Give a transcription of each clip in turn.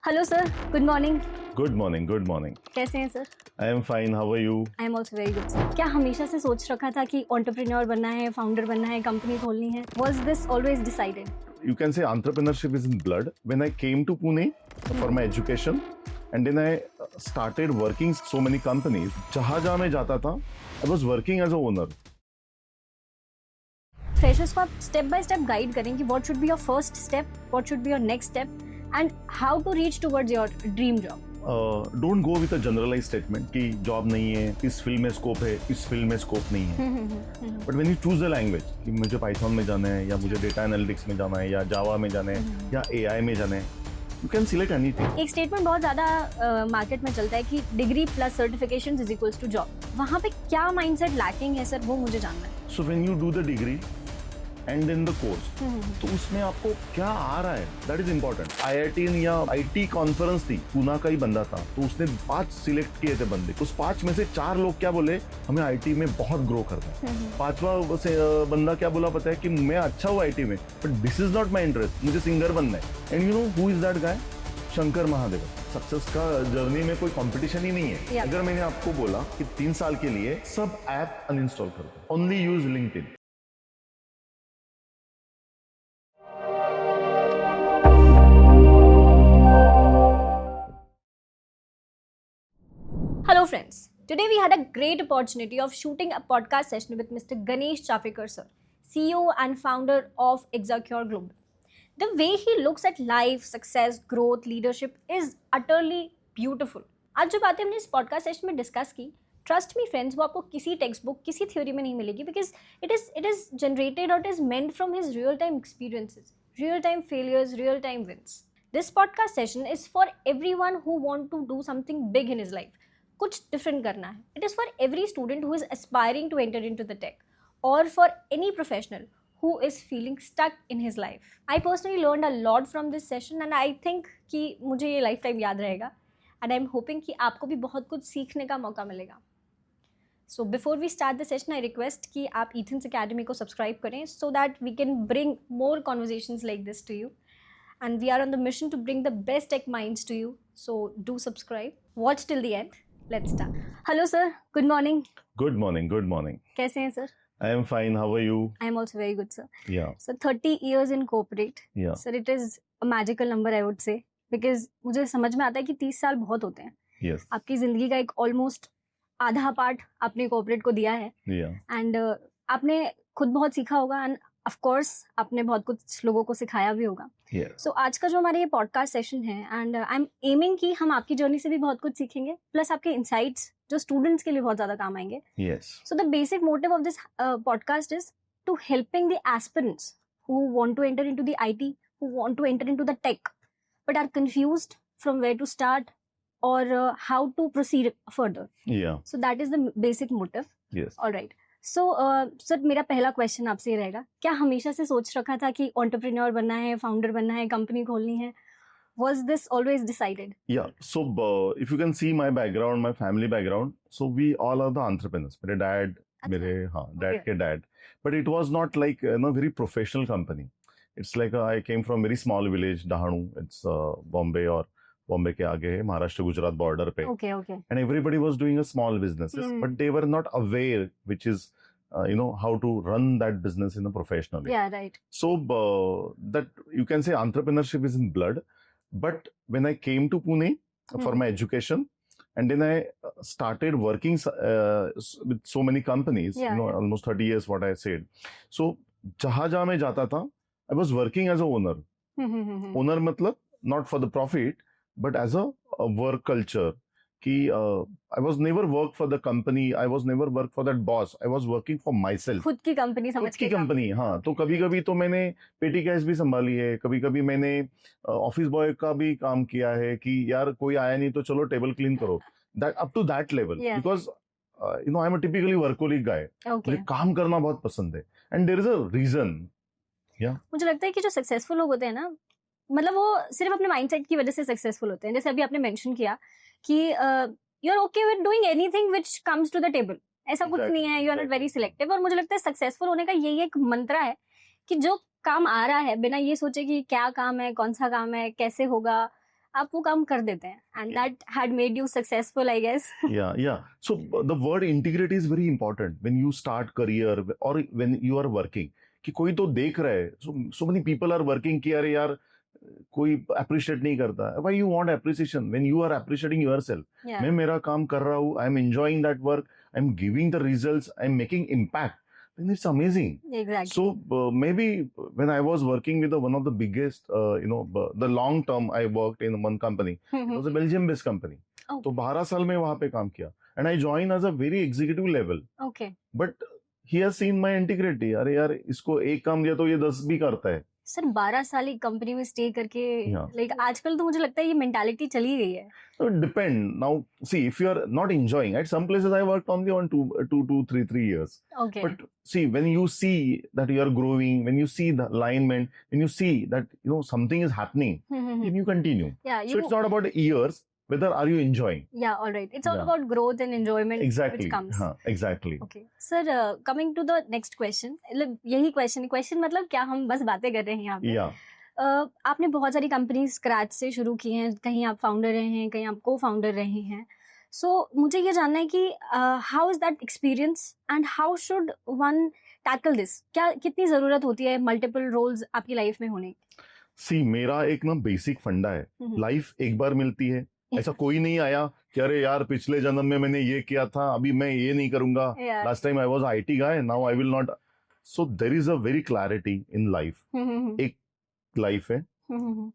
Hello sir, good morning. Good morning, good morning. कैसे हैं sir? I am fine, how are you? I am also very good sir. क्या हमेशा से सोच रखा था कि एंटरप्रेन्योर बनना है, फाउंडर बनना है, कंपनी खोलनी है? Was this always decided? You can say entrepreneurship is in blood. When I came to Pune for my education and then I started working so many companies, जहाँ मैं जाता था, I was working as a owner. Freshers को आप step by step guide करें कि what should be your first step, what should be your next step and how to reach towards your dream job. Don't go with a generalized statement कि job नहीं है, इस field में scope है, इस field में स्कोप नहीं है। But when you choose the language कि मुझे पाइथन में जाना है या मुझे डेटा एनालिटिक्स में जाना है या जावा में जाना है या एआई में जाना है, यू कैन सिलेक्ट एनीथिंग। एक स्टेटमेंट बहुत ज्यादा मार्केट में चलता है कि degree plus certification is equals to job. वहाँ पे क्या माइंडसेट लैकिंग है सर, वो मुझे जानना है। So when you do the degree and then the course, तो उसमें आपको क्या आ रहा है, दैट इज इंपॉर्टेंट। IIT या IT कॉन्फ्रेंस थी, पूना का ही बंदा था, तो उसने 5 सिलेक्ट किए थे बंदे। उस 5 में से 4 लोग क्या बोले, हमें IT में बहुत ग्रो करना है। 5वां बंदा क्या बोला पता है कि मैं अच्छा हूँ IT में, but this is not my interest, मुझे सिंगर बनना है। And you know who is that guy? Shankar Mahadev. Success का जर्नी में कोई कंपटीशन ही नहीं है। अगर मैंने आपको बोला कि 3 साल के लिए सब ऐप अनइंस्टॉल कर दो, only use LinkedIn. Hello friends, today we had a great opportunity of shooting a podcast session with Mr. Ganesh Chafekar sir, CEO and founder of Exacure Global. The way he looks at life, success, growth, leadership is utterly beautiful. आज जो बातें हमने इस podcast session में discuss की, trust me friends, वो आपको किसी टेक्स्ट बुक, किसी थ्योरी में नहीं मिलेगी, बिकॉज इट इज जनरेटेड और it is meant from his real time experiences, real time failures, real time wins. This podcast session is for everyone who want to do something big in his life. कुछ different करना है. It is for every student who is aspiring to enter in to the tech और for any professional who is feeling stuck in his life. I personally learned a lot from this session and I think कि मुझे ये life time याद रहेगा and I'm hoping कि आपको भी बहुत कुछ सीखने का मौका मिलेगा. So before we start the session, I request कि आप Ethans Academy को सब्सक्राइब करें so that we can bring more conversations like this to you. And we are on the mission to bring the best tech minds to you. So do subscribe. Watch till the end. Let's start. Hello sir, good morning. Good morning, good morning. कैसे हैं sir? I am fine, how are you? I am also very good sir. Yeah. So 30 years in corporate. Yeah. Sir, it is a magical number I would say because मुझे समझ में आता है कि 30 साल बहुत होते हैं. Yes. आपकी जिंदगी का एक ऑलमोस्ट आधा पार्ट आपने कॉर्पोरेट को दिया है. Yeah. एंड आपने खुद बहुत सीखा होगा एंड ऑफ कोर्स आपने बहुत कुछ लोगों को सिखाया भी होगा. Yes. सो आज का जो हमारा ये पॉडकास्ट सेशन है एंड आई एम एमिंग कि हम आपकी जर्नी से भी बहुत कुछ सीखेंगे प्लस आपके इनसाइट्स जो स्टूडेंट्स के लिए बहुत ज्यादा काम आएंगे. Yes. So the basic motive of this podcast is to helping the aspirants who want to enter into the IT, who want to enter into the tech but are confused from where to start और how to proceed further. Yeah. So that is the basic motive. Yes. Alright. So sir मेरा पहला question आपसे ये रहेगा, क्या हमेशा से सोच रखा था कि एंटरप्रेन्योर बनना है, फाउंडर बनना है, कंपनी खोलनी है? Was this always decided? Yeah. So if you can see my background, my family background, so we all are the entrepreneurs. मेरे डैड, अच्छा. मेरे डैड Okay. के dad. But it was not like very professional company. It's like I came from very small village, Dahanu. It's Bombay और बॉम्बे के आगे है, Maharashtra Gujarat border पे. Okay, okay. And everybody was doing a small businesses, but they were not aware which is how to run that business in a professional way. Yeah, right. So that you can say entrepreneurship is in blood. But when I came to Pune for my education, and then I started working with so many companies, Yeah, yeah. almost 30 years what I said. So जहाँ मैं जाता था, I was working as a owner. Owner मतलब not for the profit, but as a work culture. कि I was never work for the company, I was never work for that boss, I was working for myself. खुद की company समझ खुद की के काम. Company. हाँ, तो कभी कभी तो मैंने पेटी कैश भी संभाली है, कभी कभी मैंने ऑफिस बॉय का भी काम किया है कि यार कोई आया नहीं तो चलो टेबल क्लीन करो. That up to that level, Yeah. Because I am a typically workaholic guy. Okay. मुझे काम करना बहुत पसंद है and there is a reason. मुझे लगता है कि जो सक्सेसफुल लोग होते हैं ना, मतलब वो सिर्फ अपने माइंडसेट की वजह से सक्सेसफुल होते हैं. जैसे अभी आपने मेंशन किया कि you are okay with doing anything which comes to the table. ऐसा कुछ Exactly, नहीं है, you are not exactly. Very selective. और मुझे लगता है सक्सेसफुल होने का यही एक मंत्र है कि जो काम आ रहा है बिना ये सोचे कि क्या काम है, कौन सा काम है, कैसे होगा, आप वो काम कर देते हैं, and that had made you successful, I guess. Yeah. So the word integrity is very important when you start career or when you are working. कि कोई तो देख रहा है. So many people are working कि अरे यार कोई appreciate नहीं करता. Why you want appreciation when you are appreciating yourself? Yeah. मैं मेरा काम कर रहा हूँ. I'm enjoying that work. I'm giving the results. I'm making impact. Then it's amazing. Exactly. So maybe when I was working with one of the biggest, the long term I worked in one company. It was a Belgium-based company. Oh. तो 12 साल में वहाँ पे काम किया. And I joined as a very executive level. Okay. But he has seen my integrity. अरे यार इसको एक काम दिया तो ये 10 भी करता है. सर 12 साल एक कंपनी में स्टे करके Yeah. लाइक आजकल तो मुझे लगता है ये मेंटालिटी चली गई है. So it depend. Now see if you are not enjoying. At some places I worked only on 3 years. Okay. But see, when you see that you are growing, when you see the alignment, when you see that something is happening, then you continue. Yeah, So it's not about years. Whether are you enjoying? Yeah, all right. It's all Yeah. about growth and enjoyment Exactly. which comes. हाँ, exactly. Okay. Sir, coming to the next question. मतलब यही question मतलब क्या हम बस बातें कर रहे हैं यहाँ पे. Yeah. आपने बहुत सारी कंपनी स्क्रैच से शुरू की हैं, कहीं आप फाउंडर रहे हैं, कहीं आप को फाउंडर रहे हैं. सो मुझे ये जानना है कि how is that experience and how should one tackle this. क्या कितनी ज़रूरत होती है मल्टीपल रोल्स आपकी लाइफ में होने की? सी मेरा एक बेसिक फंडा है. लाइफ एक बार मिलती है. ऐसा कोई नहीं आया कि अरे यार पिछले जन्म में मैंने ये किया था, अभी मैं ये नहीं करूंगा. Last time I was IT guy, now I will not. So there is a very clarity in life. एक लाइफ है,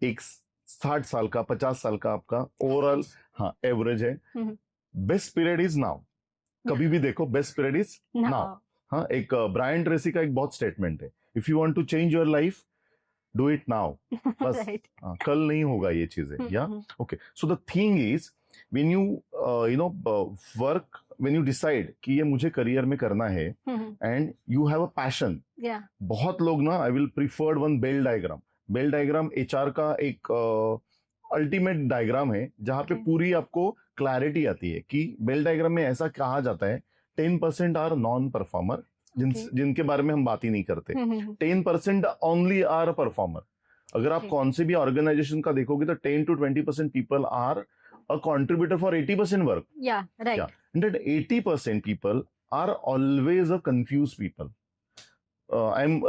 एक 60 साल का 50 साल का आपका ओवरऑल एवरेज है. Best period is now. कभी भी देखो बेस्ट पीरियड इज नाउ. हाँ, एक ब्रायन ट्रेसी का एक बहुत स्टेटमेंट है, if you want to change your life do it now. बस Right. कल नहीं होगा ये चीजें. Yeah okay. So the thing is when you work, when you decide कि ये मुझे करियर में करना है and you have a passion. Yeah. बहुत लोग ना I will preferred one bell diagram. Bell diagram HR का एक अल्टीमेट डायग्राम है जहाँ पे Okay. पूरी आपको क्लैरिटी आती है कि बेल डायग्राम में ऐसा कहा जाता है 10% आर नॉन परफॉर्मर, जिनके बारे में हम बात ही नहीं करते. 10% ओनली आर परफॉर्मर. अगर आप Okay. कौन से भी ऑर्गेनाइजेशन का देखोगे तो 10 to 20% people are a contributor for 80% work. Yeah, right. Yeah. And that 80% people are always a confused people. I'm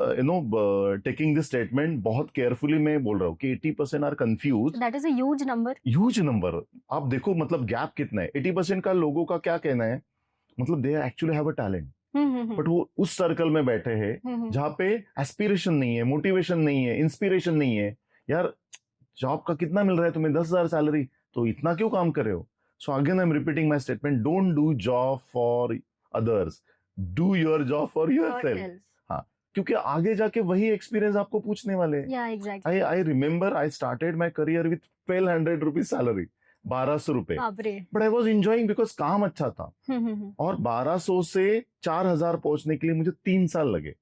taking this statement बहुत carefully मैं बोल रहा हूँ कि 80% are confused. That is a huge number. Huge number. आप देखो मतलब gap कितना है. 80% का लोगों का क्या कहना है, मतलब they actually have a talent. But वो उस सर्कल में बैठे हैं जहाँ पे एस्पिरेशन नहीं है, मोटिवेशन नहीं है, इंस्पिरेशन नहीं है. यार जॉब का कितना मिल रहा है तुम्हें, 10,000 सैलरी, तो इतना क्यों काम कर रहे हो. So again I am repeating my statement, don't do job for others, do your job for yourself. हाँ, क्योंकि आगे जाके वही एक्सपीरियंस आपको पूछने वाले हैं. Yeah, exactly. I remember I started my career with 1,200 rupees salary, 1200 रुपए. But I was enjoying because काम अच्छा था. और 1200 से 4000 पहुंचने के लिए मुझे 3 साल लगे.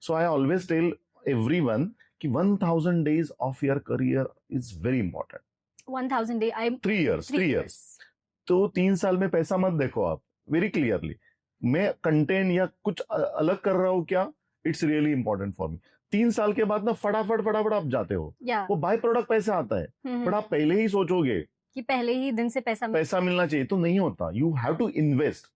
सो आई ऑलवेज टेल एवरीवन कि 1000 days of your career is very important. 1000 day. 3 years. तो 3 साल में पैसा मत देखो आप, वेरी क्लियरली. मैं कंटेंट या कुछ अलग कर रहा हूँ क्या, it's really important for me. 3 साल के बाद ना फटाफट आप जाते हो. वो बाय प्रोडक्ट पैसा आता है. बट आप पहले ही सोचोगे कि पहले ही दिन से पैसा मिलना चाहिए, तो नहीं होता. You have to invest.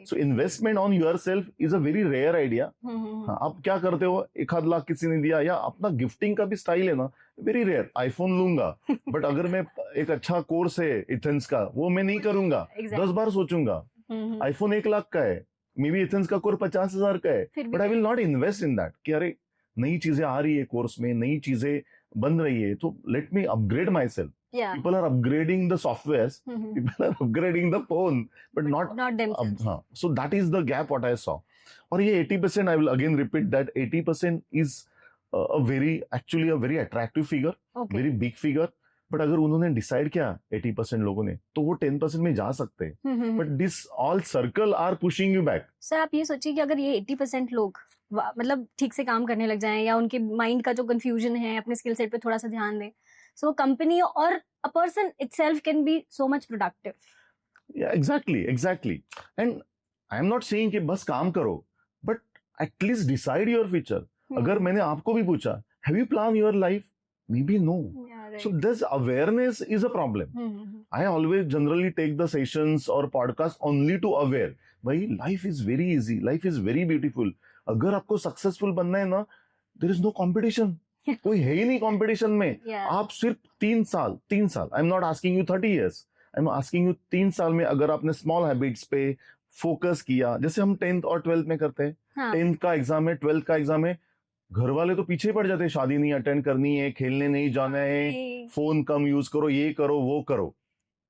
So investment on yourself is a very rare idea. आप क्या करते हो, 1-8 लाख किसी ने दिया, या अपना गिफ्टिंग का भी स्टाइल है ना, वेरी रेयर. आईफोन लूंगा, बट अगर मैं एक अच्छा कोर्स है एथेंस का, वो मैं नहीं करूंगा. 10 बार सोचूंगा. आईफोन 1 लाख का है, मे बी एथेंस का कोर्स 50,000 का है, but I will not invest in that. कि अरे नई चीजें आ रही है कोर्स में, नई चीजें बन रही है, तो let me upgrade my self. Yeah. People are upgrading the softwares, people are upgrading the phone, but not themselves. So that is the gap what I saw. और ये 80%, I will again repeat that 80% is actually a very attractive figure, Okay. very big figure. But अगर उन्होंने decide किया 80% लोगों ने, तो वो 10% में जा सकते हैं. But this all circle are pushing you back. Sir आप ये सोचिए कि अगर ये 80% लोग मतलब ठीक से काम करने लग जाएं, या उनके माइंड का जो कंफ्यूजन है अपने स्किल सेट पे थोड़ा सा ध्यान दें, so a company or a person itself can be so much productive. Yeah, exactly. And I am not saying कि बस काम करो, but at least decide your future. अगर मैंने आपको भी पूछा, have you planned your life? Maybe no. Yeah, So this awareness is a problem. I always generally take the sessions or podcast only to aware. भाई life is very easy, life is very beautiful. अगर आपको successful बनना है ना, there is no competition. कोई है ही नहीं competition में. आप सिर्फ 3 साल, आई am not asking you 30 years, I am asking you 3 साल में अगर आपने स्मॉल हैबिट्स पे फोकस किया, जैसे हम 10th और 12th में करते हैं. 10th का एग्जाम है, 12th का एग्जाम है, घर वाले तो पीछे पड़ जाते हैं, शादी नहीं अटेंड करनी है, खेलने नहीं जाना है, फोन कम यूज करो, ये करो वो करो.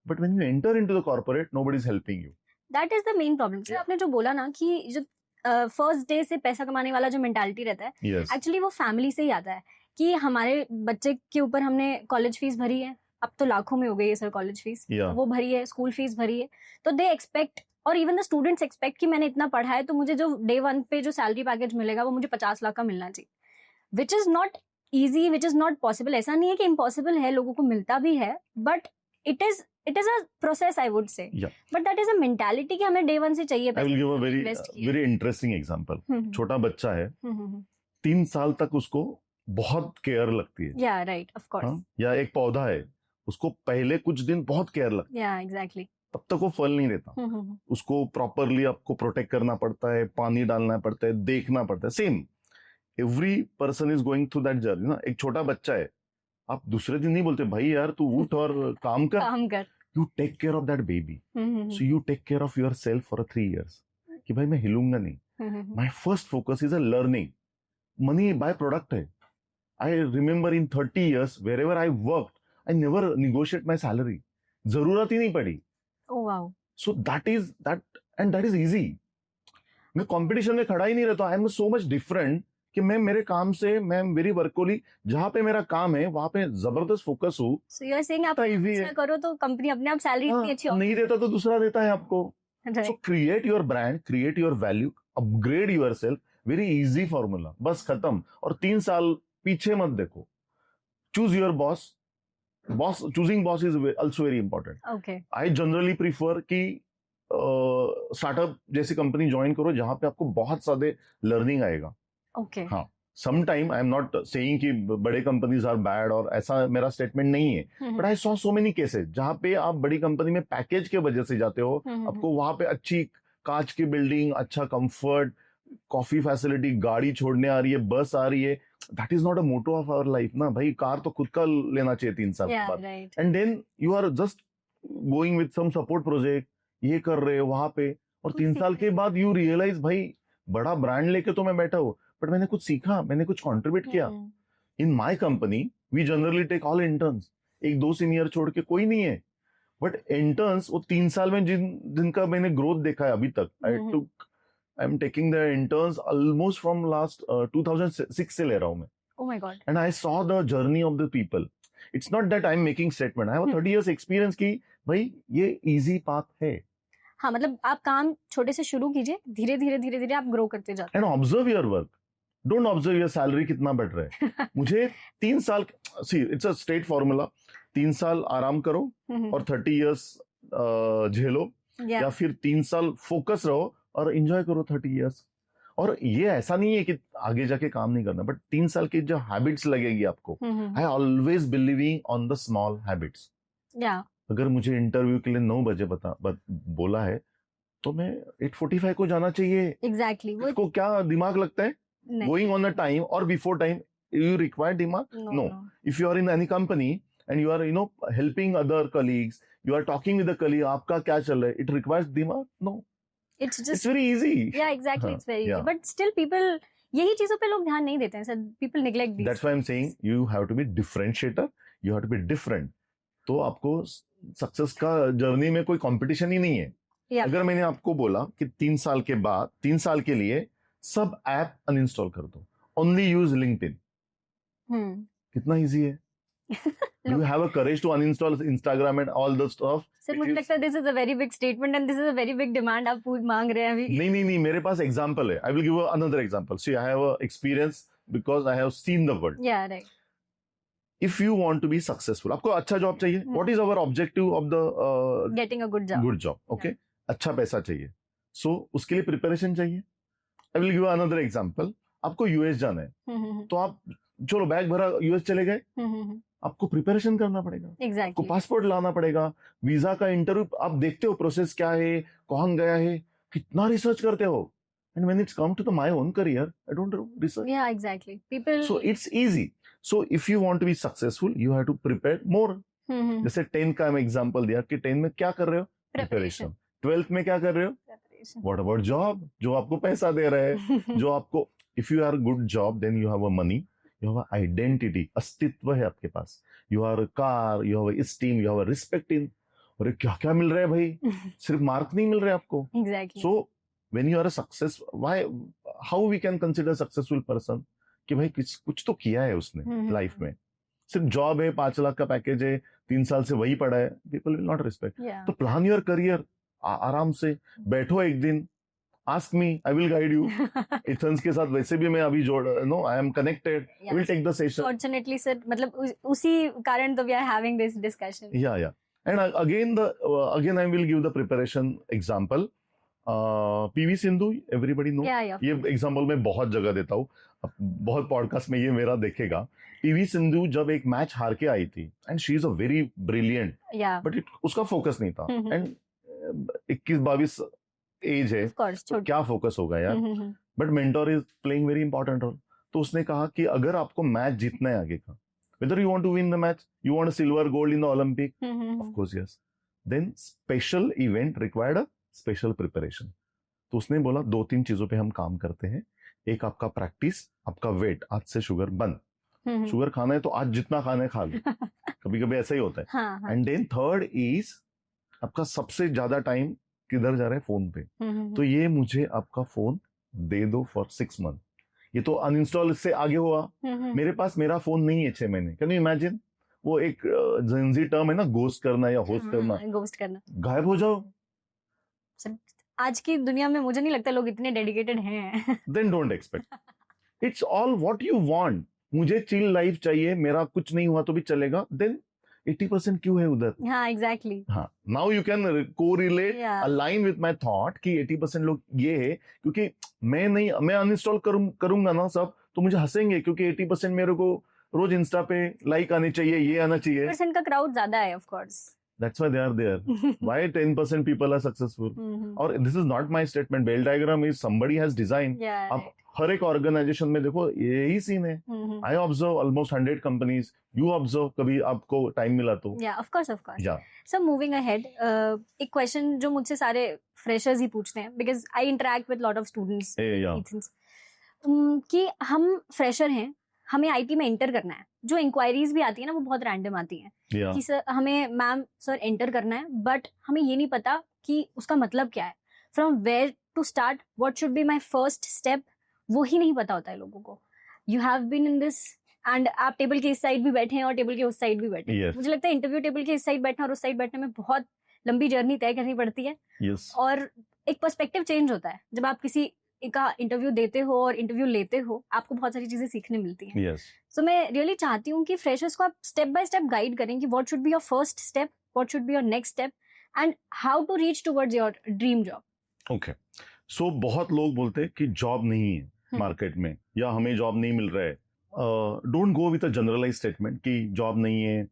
But when you enter into the corporate, nobody is helping you. That is the main problem. Sir आपने जो बोला ना कि जो फर्स्ट डे से पैसा कमाने वाला जो मेंटालिटी रहता है, एक्चुअली वो फैमिली से ही आता है कि हमारे बच्चे के ऊपर हमने कॉलेज फीस भरी है, अब तो लाखों में हो गई है सर कॉलेज फीस, वो भरी है, स्कूल फीस भरी है, तो दे एक्सपेक्ट, और इवन द स्टूडेंट्स एक्सपेक्ट कि मैंने इतना पढ़ा है तो मुझे जो डे 1 पे जो सैलरी पैकेज मिलेगा वो मुझे 50 लाख का मिलना चाहिए, which is not easy, which is not possible. ऐसा नहीं है कि इम्पॉसिबल है, लोगों को मिलता भी है, but it is a process, I would say. But that is a mentality कि हमें डे 1 से चाहिए. आई will give a very interesting example. छोटा बच्चा है, 3 साल तक उसको बहुत केयर लगती है. या राइट, ऑफ कोर्स. या एक पौधा है, उसको पहले कुछ दिन बहुत केयर लगती है. या एग्जैक्टली. तब तक वो फल नहीं देता. उसको प्रॉपरली आपको प्रोटेक्ट करना पड़ता है, पानी डालना पड़ता है, देखना पड़ता है. Same every person is going through that journey ना. एक छोटा बच्चा है, आप दूसरे दिन नहीं बोलते भाई यार तू उठ और काम कर. You take care of that baby. So you take care of yourself for 3 years कि भाई मैं हिलूंगा नहीं. My first focus is a learning. Money by product है. I remember in 30 years wherever I worked, I never negotiate my salary. जरूरत ही नहीं पड़ी. Oh wow. So that is easy. मैं कंपटीशन में खड़ा ही नहीं रहता. I am so much different कि मैं मेरे काम से, मैं मेरी वर्कोली जहाँ पे मेरा काम है वहां पे जबरदस्त फोकस हूँ. So you are saying आप अच्छा करो तो कंपनी अपने आप सैलरी इतनी अच्छी नहीं देता तो दूसरा देता है आपको. So create your brand, create your value, upgrade yourself. Very easy formula. बस खत्म. और 3 साल पीछे मत देखो. Choose your boss. Choosing boss is also very important. Okay. I generally prefer कि स्टार्टअप जैसी कंपनी ज्वाइन करो जहां पे आपको बहुत सारे लर्निंग आएगा. Okay. हाँ, sometime I am not saying कि बड़े कंपनीज आर बैड और ऐसा मेरा स्टेटमेंट नहीं है. But I saw so many cases जहां पे आप बड़ी कंपनी में पैकेज के वजह से जाते हो, आपको वहां पे अच्छी कांच की बिल्डिंग, अच्छा कंफर्ट, कॉफी फैसिलिटी, गाड़ी छोड़ने आ रही है, बस आ रही है. That is not a motto of our life ना भाई. कार तो खुद का लेना चाहिए 3 साल के बाद. And then you are just going with some support project, ये कर रहे हो वहां पे, और 3 साल के बाद यू रियलाइज भाई बड़ा ब्रांड लेके तो मैं बैठा हूँ, बट मैंने कुछ सीखा, मैंने कुछ कंट्रीब्यूट किया. In my company we generally take all interns. 1-2 senior छोड़ के कोई नहीं है. बट इंटर्न्स वो 3 साल में जिनका मैंने ग्रोथ देखा है अभी तक, I am taking the interns almost from last 2006 से ले रहा हूं मैं. Oh my God. And I saw the journey of the people. It's not that I am making statement. I have 30 years experience की भाई ये इजी पाथ है. हाँ, मतलब आप काम छोटे से शुरू कीजिए, धीरे धीरे आप ग्रो करते जाते हैं. And observe your work. Don't observe your salary कितना बढ़ रहा है. मुझे 3 साल, see it's a straight formula. 3 साल आराम करो और 30 years झेलो, या फिर 3 साल फोकस रहो और एंजॉय करो 30 years. और ये ऐसा नहीं है कि आगे जाके काम नहीं करना, बट 3 साल की जो हैबिट्स लगेगी आपको. I always believing on the small habits. अगर मुझे इंटरव्यू के लिए 9 बजे बोला है तो मैं 8:45 को जाना चाहिए. एग्जैक्टली. उसको क्या दिमाग लगता है गोइंग ऑन द टाइम और बिफोर टाइम? यू रिक्वायर दिमाग? No. If you are in any company and you are helping other colleagues, you are talking with the colleague, आपका क्या चल रहा है, इट रिक्वायर्स दिमाग? No. It's very easy. Yeah, exactly. It's very easy. But still people, यही चीजों पे लोग ध्यान नहीं देते हैं. People neglect these. That's why I'm saying you have to be differentiator. You have to be different. तो आपको सक्सेस का जर्नी में कोई कंपटीशन ही नहीं है. अगर मैंने आपको बोला कि 3 साल के बाद, 3 साल के लिए सब ऐप अनइंस्टॉल कर दो, ओनली यूज लिंक्डइन. कितना इजी है. You have a courage to uninstall Instagram and all the stuff. Sir, मुझे लगता है this is a very big statement and this is a very big demand आप मांग रहे हैं अभी. नहीं, मेरे पास एग्जांपल है. I will give you another example. See, I have a experience because I have seen the world. Yeah, right. If you want to be successful, आपको अच्छा जॉब चाहिए. What is our objective of the getting a good job? Good job, okay. अच्छा पैसा चाहिए. So उसके लिए preparation चाहिए. I will give you another example. आपको यूएस जाना है, तो आप चलो बैग भरा यूएस चले गए. आपको प्रिपरेशन करना पड़ेगा, आपको एग्जैक्टली पासपोर्ट लाना पड़ेगा, वीजा का इंटरव्यू आप देखते हो प्रोसेस क्या है, कौन गया है, कितना रिसर्च करते हो. And when it's come to the my own career, I don't research. या exactly people So it's easy. So if you want to be successful, you have to prepare more. जैसे 10 का मैं एग्जांपल दिया कि 10 में क्या कर रहे हो, प्रिपरेशन. 12th में क्या कर रहे हो, व्हाट अबाउट जॉब, जो आपको पैसा दे रहा है, जो आपको, if you are good job then you have a money, you have a identity, अस्तित्व है आपके पास, you are a car, you have a steam, you have a respect in. और क्या क्या मिल रहा है भाई, सिर्फ मार्क नहीं मिल रहे आपको. Exactly so when you are a success, why, how we can consider successful person कि भाई कुछ तो किया है उसने लाइफ में. सिर्फ जॉब है, 5 लाख का पैकेज है, 3 साल से वही पड़ा है, पीपल विल नॉट रिस्पेक्ट. तो प्लान योर करियर, आराम से बैठो एक दिन, ask me, I will guide you. इथन्स के साथ वैसे भी मैं अभी no I am connected, I will take the session. Fortunately sir, मतलब उसी कारण तो we are having this discussion. या and again I will give the preparation example. PV Sindhu, everybody know. ये एग्जांपल मैं बहुत जगह देता हूँ, बहुत पॉडकास्ट में ये मेरा देखेगा. पीवी सिंधु जब एक मैच हार के आई थी, and she is a very brilliant, but उसका फोकस नहीं था. एंड 21-22 एज है, तो क्या फोकस होगा यार. But mentor is playing very important role. तो उसने कहा कि अगर आपको मैच जीतना है आगे का, whether you want to win the match, you want a silver, gold in the Olympic, of course yes, then special event required a special preparation. तो उसने बोला 2-3 चीजों पे हम काम करते हैं. एक आपका प्रैक्टिस, आपका वेट, आज से शुगर बंद. शुगर खाना है तो आज जितना खाना है खा लो. कभी कभी ऐसा ही होता है. एंड देन थर्ड इज आपका सबसे ज्यादा टाइम किधर जा रहा है, फोन पे. तो ये मुझे आपका फोन दे दो फॉर 6 मंथ. ये तो अनइंस्टॉल से आगे हुआ. मेरे पास मेरा फोन नहीं है 6 महीने. Can you imagine? वो एक जेनजी टर्म है ना, गोस्ट करना या होस्ट करना. गोस्ट करना, गायब हो जाओ. आज की दुनिया में मुझे नहीं लगता लोग इतने डेडिकेटेड हैं. Then don't expect. It's all what you want. मुझे चिल लाइफ चाहिए, मेरा कुछ नहीं हुआ तो भी चलेगा. देन 80% क्यों है उधर. हाँ एग्जैक्टली. हाँ, now you can correlate, align with my thought कि 80% लोग ये है क्योंकि मैं अनइंस्टॉल करूंगा ना सब, तो मुझे हंसेंगे क्योंकि 80% मेरे को रोज इंस्टा पे लाइक आने चाहिए, ये आना चाहिए. % का क्राउड ज्यादा है of course. That's why they are there. Why 10% people are successful? Or this is not my statement. Bell diagram is somebody has designed. अब हर एक ऑर्गेनाइजेशन में देखो यही सीन है. I observe almost 100 companies. You observe कभी आपको time मिला तो. Yeah, of course. Yeah. So moving ahead, एक क्वेश्चन जो मुझसे सारे फ्रेशर्स ही पूछते हैं, because I interact with lot of students. कि हम फ्रेशर हैं, हमें आईटी में एंटर करना है. जो इंक्वायरीज भी आती है ना, वो बहुत रैंडम आती हैं. कि सर हमें मैम सर एंटर करना है, बट हमें ये नहीं पता कि उसका मतलब क्या है. From where to start, what should be my first step, वो ही नहीं पता होता है लोगों को. You have been in this, and आप टेबल के इस साइड भी बैठे हैं और टेबल के उस साइड भी बैठे हैं. मुझे लगता है इंटरव्यू टेबल के इस साइड बैठना और उस साइड बैठने में बहुत लंबी जर्नी तय करनी पड़ती है. और एक पर्सपेक्टिव चेंज होता है जब आप किसी का इंटरव्यू देते हो और इंटरव्यू लेते हो. आपको बहुत सारी चीजें सीखने मिलती हैं. सो मैं रियली चाहती हूँ कि फ्रेशर्स को आप स्टेप बाय स्टेप गाइड करें कि what should be your first step, what should be your next step, and how to reach towards your dream job. Okay, so बहुत लोग बोलते हैं कि जॉब नहीं है मार्केट में, या हमें जॉब नहीं मिल रहा है. Don't go with a generalize statement कि जॉब नहीं है,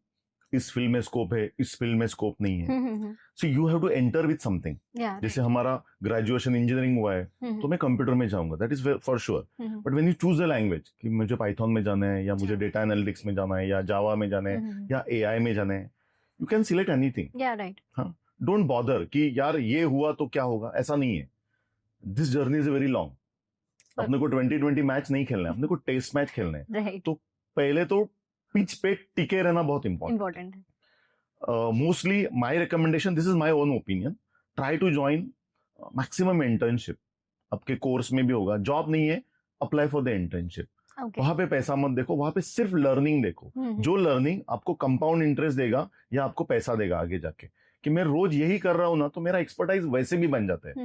इस फील्ड में स्कोप है, इस फील्ड में स्कोप नहीं है. So you have to enter with something. जैसे हमारा ग्रेजुएशन इंजीनियरिंग हुआ है, तो मैं कंप्यूटर में जाऊंगा, that is for sure. But when you choose a language कि मुझे पाइथन में जाना है, या मुझे डेटा एनालिटिक्स में जाना है, या जावा में जाना है, या एआई में जाना है, यू कैन सिलेक्ट एनीथिंग. हाँ, डोंट बॉदर कि यार ये हुआ तो क्या होगा, ऐसा नहीं है. This journey is very long. अपने को 2020 मैच नहीं खेलना है, अपने को टेस्ट मैच खेलना है. तो पहले तो पिच पे टिके रहना बहुत इंपॉर्टेंट है. Mostly my recommendation, this is my own opinion, try to join maximum internship. आपके कोर्स में भी होगा, जॉब नहीं है, अप्लाई फॉर द इंटर्नशिप. वहां पे पैसा मत देखो, वहां पे सिर्फ लर्निंग देखो. जो लर्निंग आपको कंपाउंड इंटरेस्ट देगा या आपको पैसा देगा आगे जाके. कि मैं रोज यही कर रहा हूं ना, तो मेरा एक्सपर्टाइज वैसे भी बन जाता है.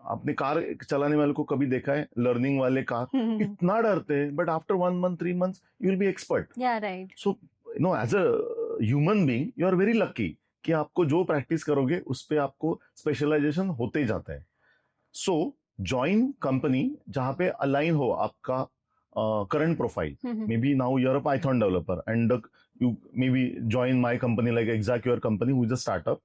आपने कार चलाने वाले को कभी देखा है, लर्निंग वाले कार इतना डरते हैं, but after 1 month 3 months you will be expert. So no, as a human being you are very lucky कि आपको जो प्रैक्टिस करोगे उस पे आपको स्पेशलाइजेशन होते जाता है. सो ज्वाइन कंपनी जहां पे अलाइन हो आपका current profile. May be now you are a Python developer and you may be join my company like Exacure company who is a startup,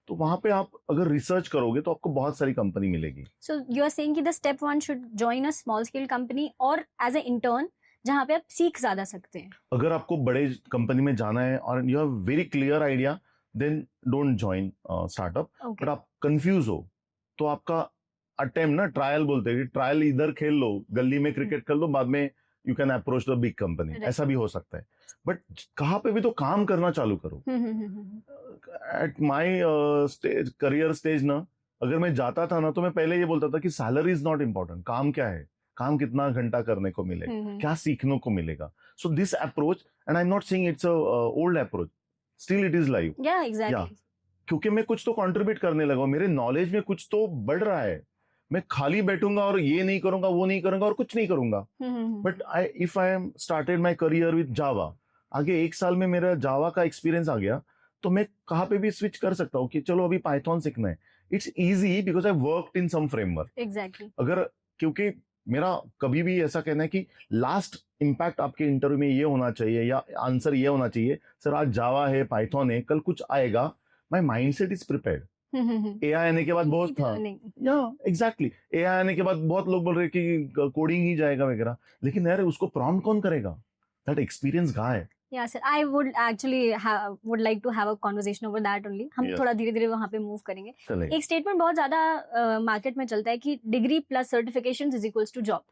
तो वहां पे आप अगर रिसर्च करोगे तो आपको बहुत सारी कंपनी मिलेगी. So you are saying कि the step one should join a small scale company और as a intern जहाँ पे आप सीख ज्यादा सकते हैं. अगर आपको बड़े कंपनी में जाना है और you have very clear idea, then don't join startup. Okay. But आप कंफ्यूज हो तो आपका अटेम्प्ट ना, ट्रायल बोलते हैं, ट्रायल इधर खेल लो, गली में क्रिकेट खेल लो, बाद में you can approach the big company. Right. ऐसा भी हो सकता है. बट कहाँ पे भी तो काम करना चालू करो. At my stage, career stage ना, अगर मैं जाता था ना तो मैं पहले ये बोलता था कि सैलरी इज नॉट इम्पोर्टेंट, काम क्या है, काम कितना घंटा करने को मिलेगा, क्या सीखने को मिलेगा. So this approach, and I am not saying it's a old approach, still it is live. Yeah, exactly. Yeah. क्योंकि मैं कुछ तो कंट्रीब्यूट करने लगा हूं, मेरे नॉलेज में कुछ तो बढ़ रहा है. मैं खाली बैठूंगा और ये नहीं करूंगा, वो नहीं करूंगा और कुछ नहीं करूंगा. But if I am started my career with Java, आगे 1 साल में मेरा जावा का एक्सपीरियंस आ गया, तो मैं कहाँ पे भी स्विच कर सकता हूँ कि चलो अभी पाइथन सीखना है. It's easy because I worked in some framework. Exactly. अगर, क्योंकि मेरा कभी भी ऐसा कहना है कि लास्ट इम्पैक्ट आपके इंटरव्यू में ये होना चाहिए या आंसर ये होना चाहिए, सर आज जावा है, पाइथन है, कल कुछ आएगा, my mind set is prepared. AI आने के बाद बहुत था, या एग्जैक्टली, एआई आने के बाद बहुत लोग बोल रहे कि कोडिंग ही जाएगा वगैरह, लेकिन यार उसको प्रॉम्प्ट कौन करेगा? That experience guy. Yeah, sir. I would actually would like to have a conversation over that only. हम Yes. थोड़ा धीरे धीरे वहाँ पे मूव करेंगे. चलेगा. एक स्टेटमेंट बहुत ज्यादा मार्केट में चलता है कि degree plus certification is equals to job.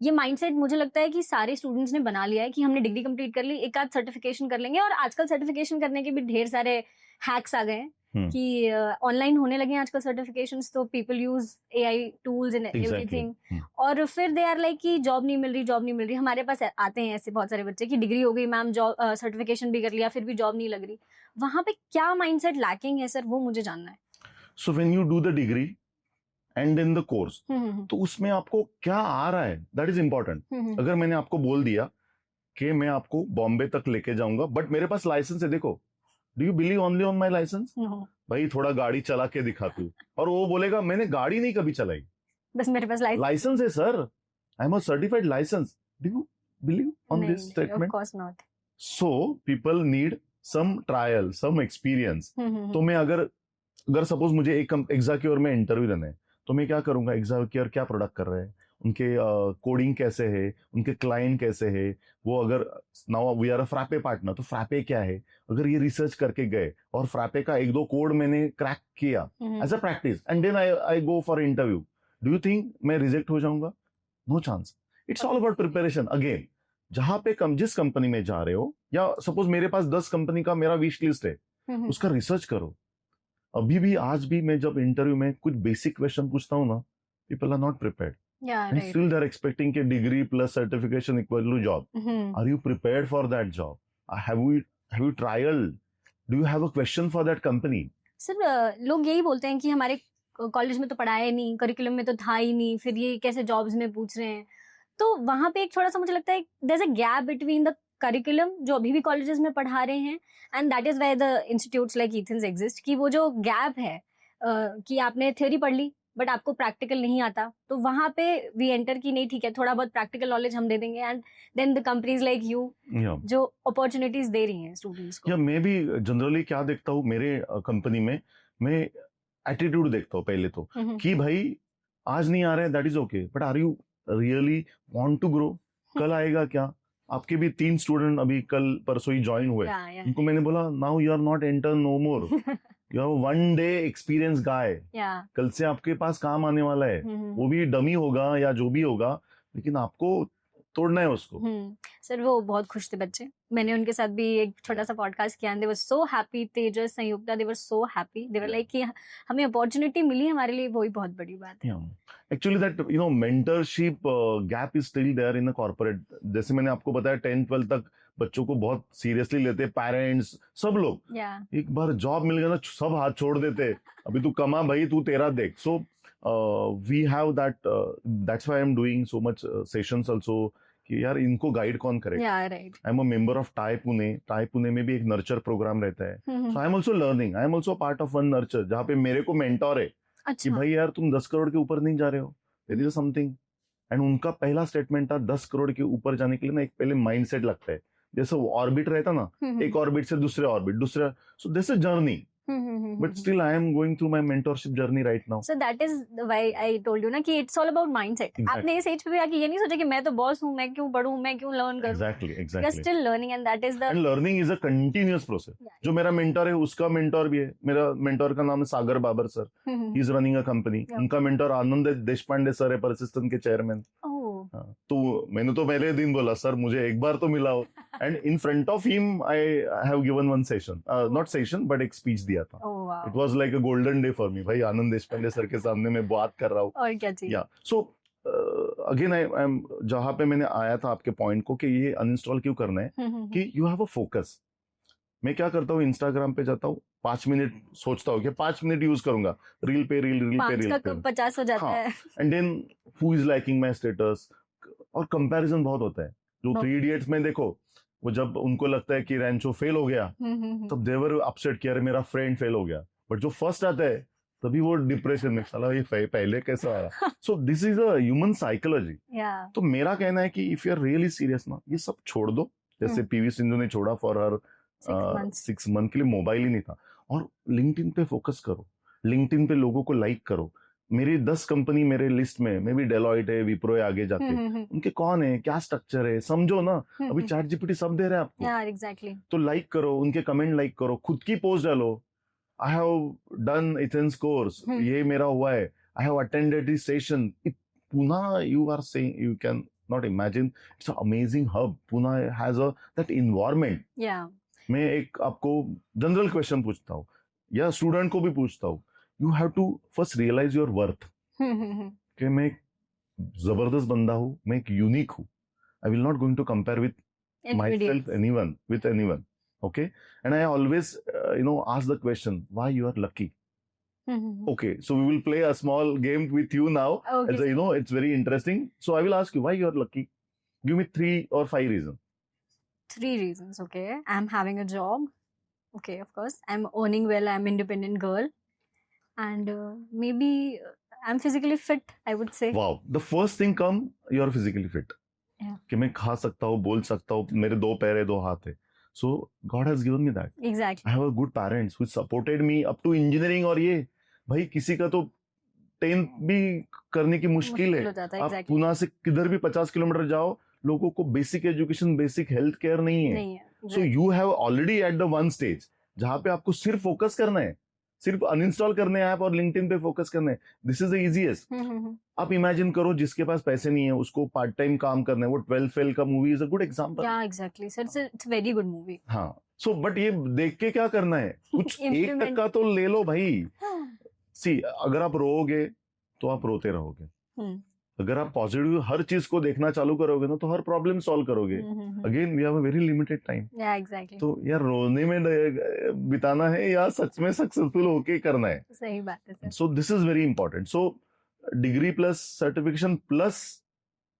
ये माइंडसेट मुझे लगता है कि सारे स्टूडेंट्स ने बना लिया है कि हमने डिग्री कंप्लीट कर ली, एक आध सर्टिफिकेशन कर लेंगे. और आजकल सर्टिफिकेशन करने के भी ढेर सारे हैक्स आ गए हैं कि ऑनलाइन होने लगे हैं आजकल सर्टिफिकेशंस, तो people use AI tools and everything. और फिर दे आर लाइक कि जॉब नहीं मिल रही, जॉब नहीं मिल रही. हमारे पास आते हैं ऐसे बहुत सारे बच्चे कि डिग्री हो गई मैम, जॉब सर्टिफिकेशन भी कर लिया, फिर भी जॉब नहीं लग रही. वहां पे क्या माइंडसेट लैकिंग है सर, वो मुझे जानना है. So when you do the degree and in the course, तो उसमें आपको क्या आ रहा है, दैट इज इंपॉर्टेंट. अगर मैंने आपको बोल दिया कि मैं आपको बॉम्बे तक लेके जाऊंगा, बट मेरे पास लाइसेंस है, देखो, do you believe only on my licence? भाई थोड़ा गाड़ी चला के दिखा तू, और वो बोलेगा मैंने गाड़ी नहीं कभी चलाई, बस मेरे पास लाइसेंस है sir, I am a certified licence. Do you believe on this statement? Of course not. So people need some trial, some experience. तो मैं अगर सपोज मुझे एक एग्जाक्योर में इंटरव्यू देना है, तो मैं क्या करूंगा, एग्जाक्योर क्या प्रोडक्ट कर रहे हैं, उनके कोडिंग कैसे है, उनके क्लाइंट कैसे है, वो अगर now we are a Frappe partner, तो फ्रैपे क्या है, अगर ये रिसर्च करके गए और फ्रैपे का 1-2 कोड मैंने क्रैक किया as a practice, and then I go for interview, do you think मैं रिजेक्ट हो जाऊंगा? No chance. It's all about preparation. Again, जहां पे जिस कंपनी में जा रहे हो, या सपोज मेरे पास 10 कंपनी का मेरा विश लिस्ट है, उसका रिसर्च करो. अभी भी आज भी मैं जब इंटरव्यू में कुछ बेसिक क्वेश्चन पूछता हूँ ना, people are not prepared. Yeah, And right. still they're expecting a degree plus certification equal to job. Are you prepared for that job? Have you trialed? Do you have a question for that company? Sir लोग यही बोलते हैं कि हमारे college में तो पढ़ाया नहीं, करिकुलम में तो था ही नहीं, फिर ये कैसे जॉब्स में पूछ रहे हैं. तो वहां पे एक थोड़ा सा मुझे लगता है there is a gap between the curriculum जो अभी भी कॉलेजेस में पढ़ा रहे हैं, and that is where the institutes like Ethans exist, कि वो जो गैप है कि आपने थ्योरी पढ़ ली बट आपको प्रैक्टिकल नहीं आता, तो वहां पे वी एंटर की नहीं, ठीक है थोड़ा बहुत प्रैक्टिकल नॉलेज हम दे देंगे, and then the companies like you जो अपॉर्चुनिटीज दे रही हैं स्टूडेंट्स को. या मैं भी जनरली क्या देखता हूँ मेरे कंपनी में, मैं एटीट्यूड देखता हूँ पहले तो, कि भाई आज नहीं आ रहे that is okay, but are you really want to grow? कल आएगा क्या? आपके भी 3 स्टूडेंट अभी कल परसों ही ज्वाइन हुए, उनको मैंने बोला now you are not enter no more, you have 1 day experience guy, कल से आपके पास काम आने वाला है, वो भी डमी होगा या जो भी होगा, लेकिन आपको तोड़ना है उसको. सर वो बहुत खुश थे बच्चे, मैंने उनके साथ भी एक छोटा सा पॉडकास्ट किया, they were so happy, Tejas, Sanyukta, they were so happy, they were like कि हमें अपॉर्चुनिटी मिली, हमारे लिए वही बहुत बड़ी बात है. Actually that mentorship gap is still there in a corporate. जैसे मैंने आपको बताया 10th-12th तक बच्चों को बहुत सीरियसली लेते, पेरेंट्स सब लोग. एक बार जॉब मिल गया ना, सब हाथ छोड़ देते, अभी तू कमा भाई, तू तेरा देख. So we have that's why I am doing so much sessions also, कि यार इनको गाइड कौन करेगा. I am a member of TiE Pune में भी एक नर्चर प्रोग्राम रहता है, so I am also learning, I am also part of one nurture, जहाँ पे मेरे को मेंटोर है. कि भाई यार तुम 10 करोड़ के ऊपर नहीं जा रहे हो, देयर इज समथिंग. एंड उनका पहला स्टेटमेंट था 10 करोड़ के ऊपर जाने के लिए ना एक पहले माइंडसेट लगता है, जैसे ऑर्बिट रहता ना, एक ऑर्बिट से दूसरे ऑर्बिट, दूसरा, सो this is journey, but still I am going through my mentorship journey right now. So that is why I told you ना कि it's all about mindset. Exactly. आपने इस एज पे भी आके ये नहीं सोचा कि मैं तो बॉस हूँ, मैं क्यों पढूं, मैं क्यों लर्न करूं. Exactly, You're exactly. still learning and that is the and learning is a continuous process. Yeah. जो मेरा मेंटर है उसका मेंटर भी है, मेरा मेंटर का नाम है Sagar Babar sir, he is running a company. Yeah. उनका मेंटर आनंद देशपांडे सर है, परसिस्टेंट के चेयरमैन. oh तो मैंने तो पहले दिन बोला सर मुझे एक बार तो मिलाओ, and in front of him I have given one session, not session but एक स्पीच दिया था. oh wow. It was like a golden day for me. भाई आनंद देशपांडे सर के सामने मैं बात कर रहा हूँ. और क्या चाहिए. या सो अगेन आई एम, जहां पे मैंने आया था आपके पॉइंट को कि ये अनइंस्टॉल क्यों करना है, कि यू हैव अ फोकस. मैं क्या करता हूँ, इंस्टाग्राम पे जाता हूँ, 5 मिनट सोचता हूँ कि 5 मिनट यूज करूंगा, रील पे रील, रील पे पांच रील का पे, कब 50 हो जाता हाँ. है. And then who is liking my status, और कंपैरिजन बहुत होता है. जो बहुत. 3 इडियट्स में देखो, वो जब उनको लगता है कि रैंचो फेल हो गया, तब देवर अपसेट किया, अरे मेरा फ्रेंड फेल हो गया. बट जो फर्स्ट आता है तभी वो डिप्रेशन में, साला ये पहले कैसा आया. So this is a human psychology. yeah. तो मेरा कहना है कि if you are really serious ना, ये सब छोड़ दो. जैसे पीवी सिंधु ने छोड़ा फॉर हर 6 मंथ के लिए, मोबाइल ही नहीं था. और लिंक्डइन पे फोकस करो, लिंक्डइन पे लोगों को लाइक करो. मेरी 10 कंपनी मेरे लिस्ट में, मे भी डेलॉइट है, विप्रो है, आगे जाके उनके कौन है, क्या स्ट्रक्चर है, समझो ना. अभी चैट जीपीटी सब दे रहा है आपको. yeah, exactly. तो लाइक करो, उनके कमेंट लाइक करो, खुद की पोस्ट डालो. I have done Ethans course, ये मेरा हुआ है, I have attended this session. Pune, you are saying, you can not imagine, it's a amazing hub. Pune has a that environment. yeah. मैं एक आपको जनरल क्वेश्चन पूछता हूँ, या स्टूडेंट को भी पूछता हूँ. You have to first realise your worth, कि मैं एक जबरदस्त बंदा हूँ, मैं एक यूनिक हूँ. I will not going to compare with myself, anyone, with anyone. Okay. And I always, ask the question, why you are lucky? Okay. So we will play a small game with you now. Okay. As it's very interesting. So I will ask you, why you are lucky? Give me 3 or 5 reasons. 3 reasons. Okay. I'm having a job. Okay, of course. I'm earning well. I'm independent girl. And maybe I'm physically fit, I would say. Wow. The first thing come, you are physically fit. Yeah. कि मैं खा सकता हूँ, बोल सकता हूँ, मेरे 2 पैर है, 2 हाथ है. So God has given me that. Exactly. I have a good parents who supported me up to engineering. और ये भाई किसी का तो 10th भी करने की मुश्किल है. हो जाता है. आप Exactly. पुणे से किधर भी 50 किलोमीटर जाओ, लोगों को basic education, basic health care नहीं है. नहीं है. So you have already at the one stage जहां पे आपको सिर्फ फोकस करना है, सिर्फ अनइंस्टॉल करने ऐप और लिंक्डइन पे फोकस करना है. This is the easiest. आप इमेजिन करो जिसके पास पैसे नहीं है, उसको पार्ट टाइम काम करना है. वो 12 फेल का movie is a good example. Yeah, exactly. So it's a very good movie. हाँ. सो बट ये देख के क्या करना है, कुछ 1% तो ले लो भाई. सी, अगर आप रोओगे तो आप रोते रहोगे. अगर आप पॉजिटिव हर चीज को देखना चालू करोगे ना, तो हर प्रॉब्लम सॉल्व करोगे. Again we have a very limited time. Yeah, exactly. तो यार रोने में बिताना है या सच में सक्सेसफुल होके करना है. सही बात है sir. So this is very important. So degree plus certification plus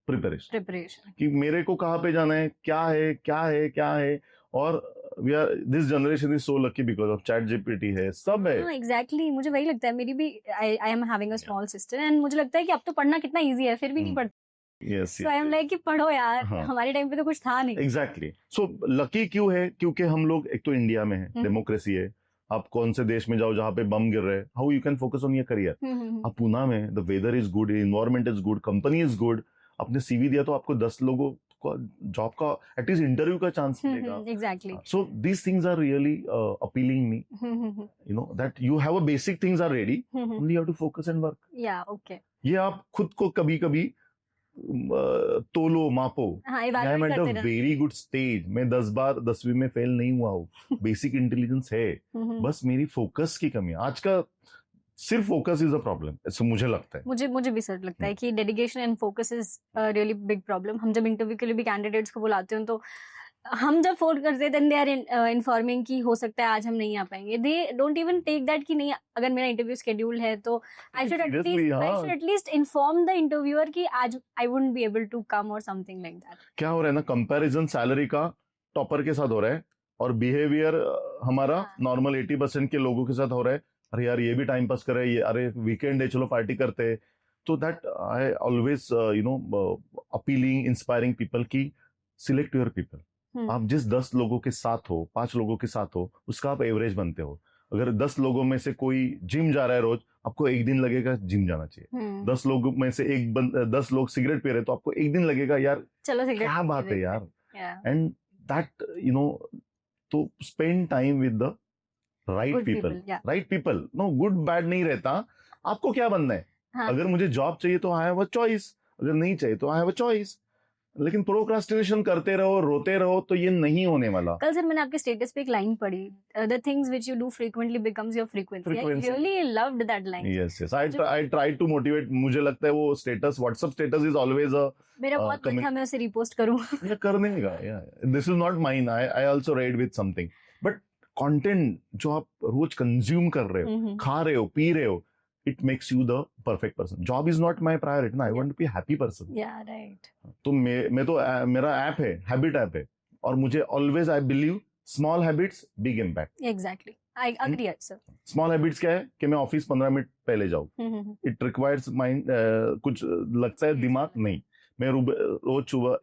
preparation, कि मेरे को कहाँ पे जाना है, क्या है, क्या है, क्या है. और we are, this generation is so lucky because of ChatGPT है, सब है. हाँ, एग्जैक्टली. मुझे वही लगता है. मेरी भी I am having a small sister and मुझे लगता है कि अब तो पढ़ना कितना इजी है, फिर भी नहीं पढ़ती. Yes. So I am like कि पढ़ो यार. हाँ. हमारे टाइम पे तो कुछ था नहीं. एग्जैक्टली. सो लकी क्यों है, क्योंकि हम लोग एक तो इंडिया में है, डेमोक्रेसी है. आप कौन से देश में जाओ जहाँ पे बम गिर रहे हैं, how you can focus on your career. आप पुणे में, the weather is good, environment is good, company is good. आपने सीवी दिया तो आपको 10 लोगों को जॉब का एटलीस्ट इंटरव्यू का चांस मिलेगा. Exactly. So these things are really appealing me, you know, that you have a basic things are ready, only have to focus and work. Yeah okay. ये आप खुद को कभी कभी तोलो, मापो. हाँ, I am evaluate at a करते रहना. Very good stage. मैं 10 बार 10वीं में फेल नहीं हुआ हूँ. बेसिक इंटेलिजेंस है, बस मेरी फोकस की कमी है. आज का सिर्फ फोकस इज अ प्रॉब्लम, ऐसा मुझे लगता है. मुझे भी सर लगता है कि dedication and focus is really big problem. हम जब इंटरव्यू के लिए भी कैंडिडेट्स को बुलाते हैं तो हम जब फोन करते हैं, दे आर इन्फॉर्मिंग कि हो सकता है आज हम नहीं आ पाएंगे. They don't even take that कि नहीं, अगर मेरा इंटरव्यू शेड्यूल है तो I should at least inform the interviewer कि आज I wouldn't be able to come और समथिंग लाइक दैट. क्या हो रहा है ना, कंपैरिजन सैलरी का टॉपर के साथ हो रहा है और बिहेवियर हमारा नॉर्मल 80% के लोगों के साथ हो रहा है. अरे यार ये भी टाइम पास कर रहे हैं, ये अरे वीकेंड है चलो पार्टी करते हैं. तो that I always appealing, inspiring people की सिलेक्ट योर पीपल. आप जिस 10 लोगों के साथ हो, 5 लोगों के साथ हो, उसका आप एवरेज बनते हो। अगर 10 लोगों में से कोई जिम जा रहा है रोज, आपको एक दिन लगेगा जिम जाना चाहिए। 10 लोगों में से 10 लोग सिगरेट पी रहे, तो आपको एक दिन लगेगा यार चलो सिगरेट क्या बात है यार। एंड दैट तो spend time with the right people. No good bad नहीं रहता, आपको क्या बनना है। अगर मुझे जॉब चाहिए तो आई हैव अ चॉइस, अगर नहीं चाहिए तो आई हैव अ चॉइस। लेकिन प्रोक्रास्टिनेशन करते रहो, रोते रहो, तो ये नहीं होने वाला। कल सर मैंने आपके स्टेटस पे एक लाइन पढ़ी, the things which you do frequently becomes your frequency. I really loved that line. Yes I try to motivate. मुझे लगता है वो status, WhatsApp status is always a, मेरा बहुत मन था मैं उसे रिपोस्ट करूं। या करने का, या this is not mine, I also read with something. But content जो आप रोज कंज्यूम कर रहे हो, खा रहे हो, पी रहे हो, it makes you the perfect person. Job is not my priority ना, I want to be a happy person. Yeah, right. तो मैं तो मेरा ऐप है, हैबिट ऐप है, और मुझे always I believe small habits big impact. Exactly, I agree sir. Small habits क्या है कि मैं ऑफिस 15 मिनट पहले जाऊँ। इट रिक्वायर्स माइंड, कुछ लगता है दिमाग नहीं। मैं रोज सुबह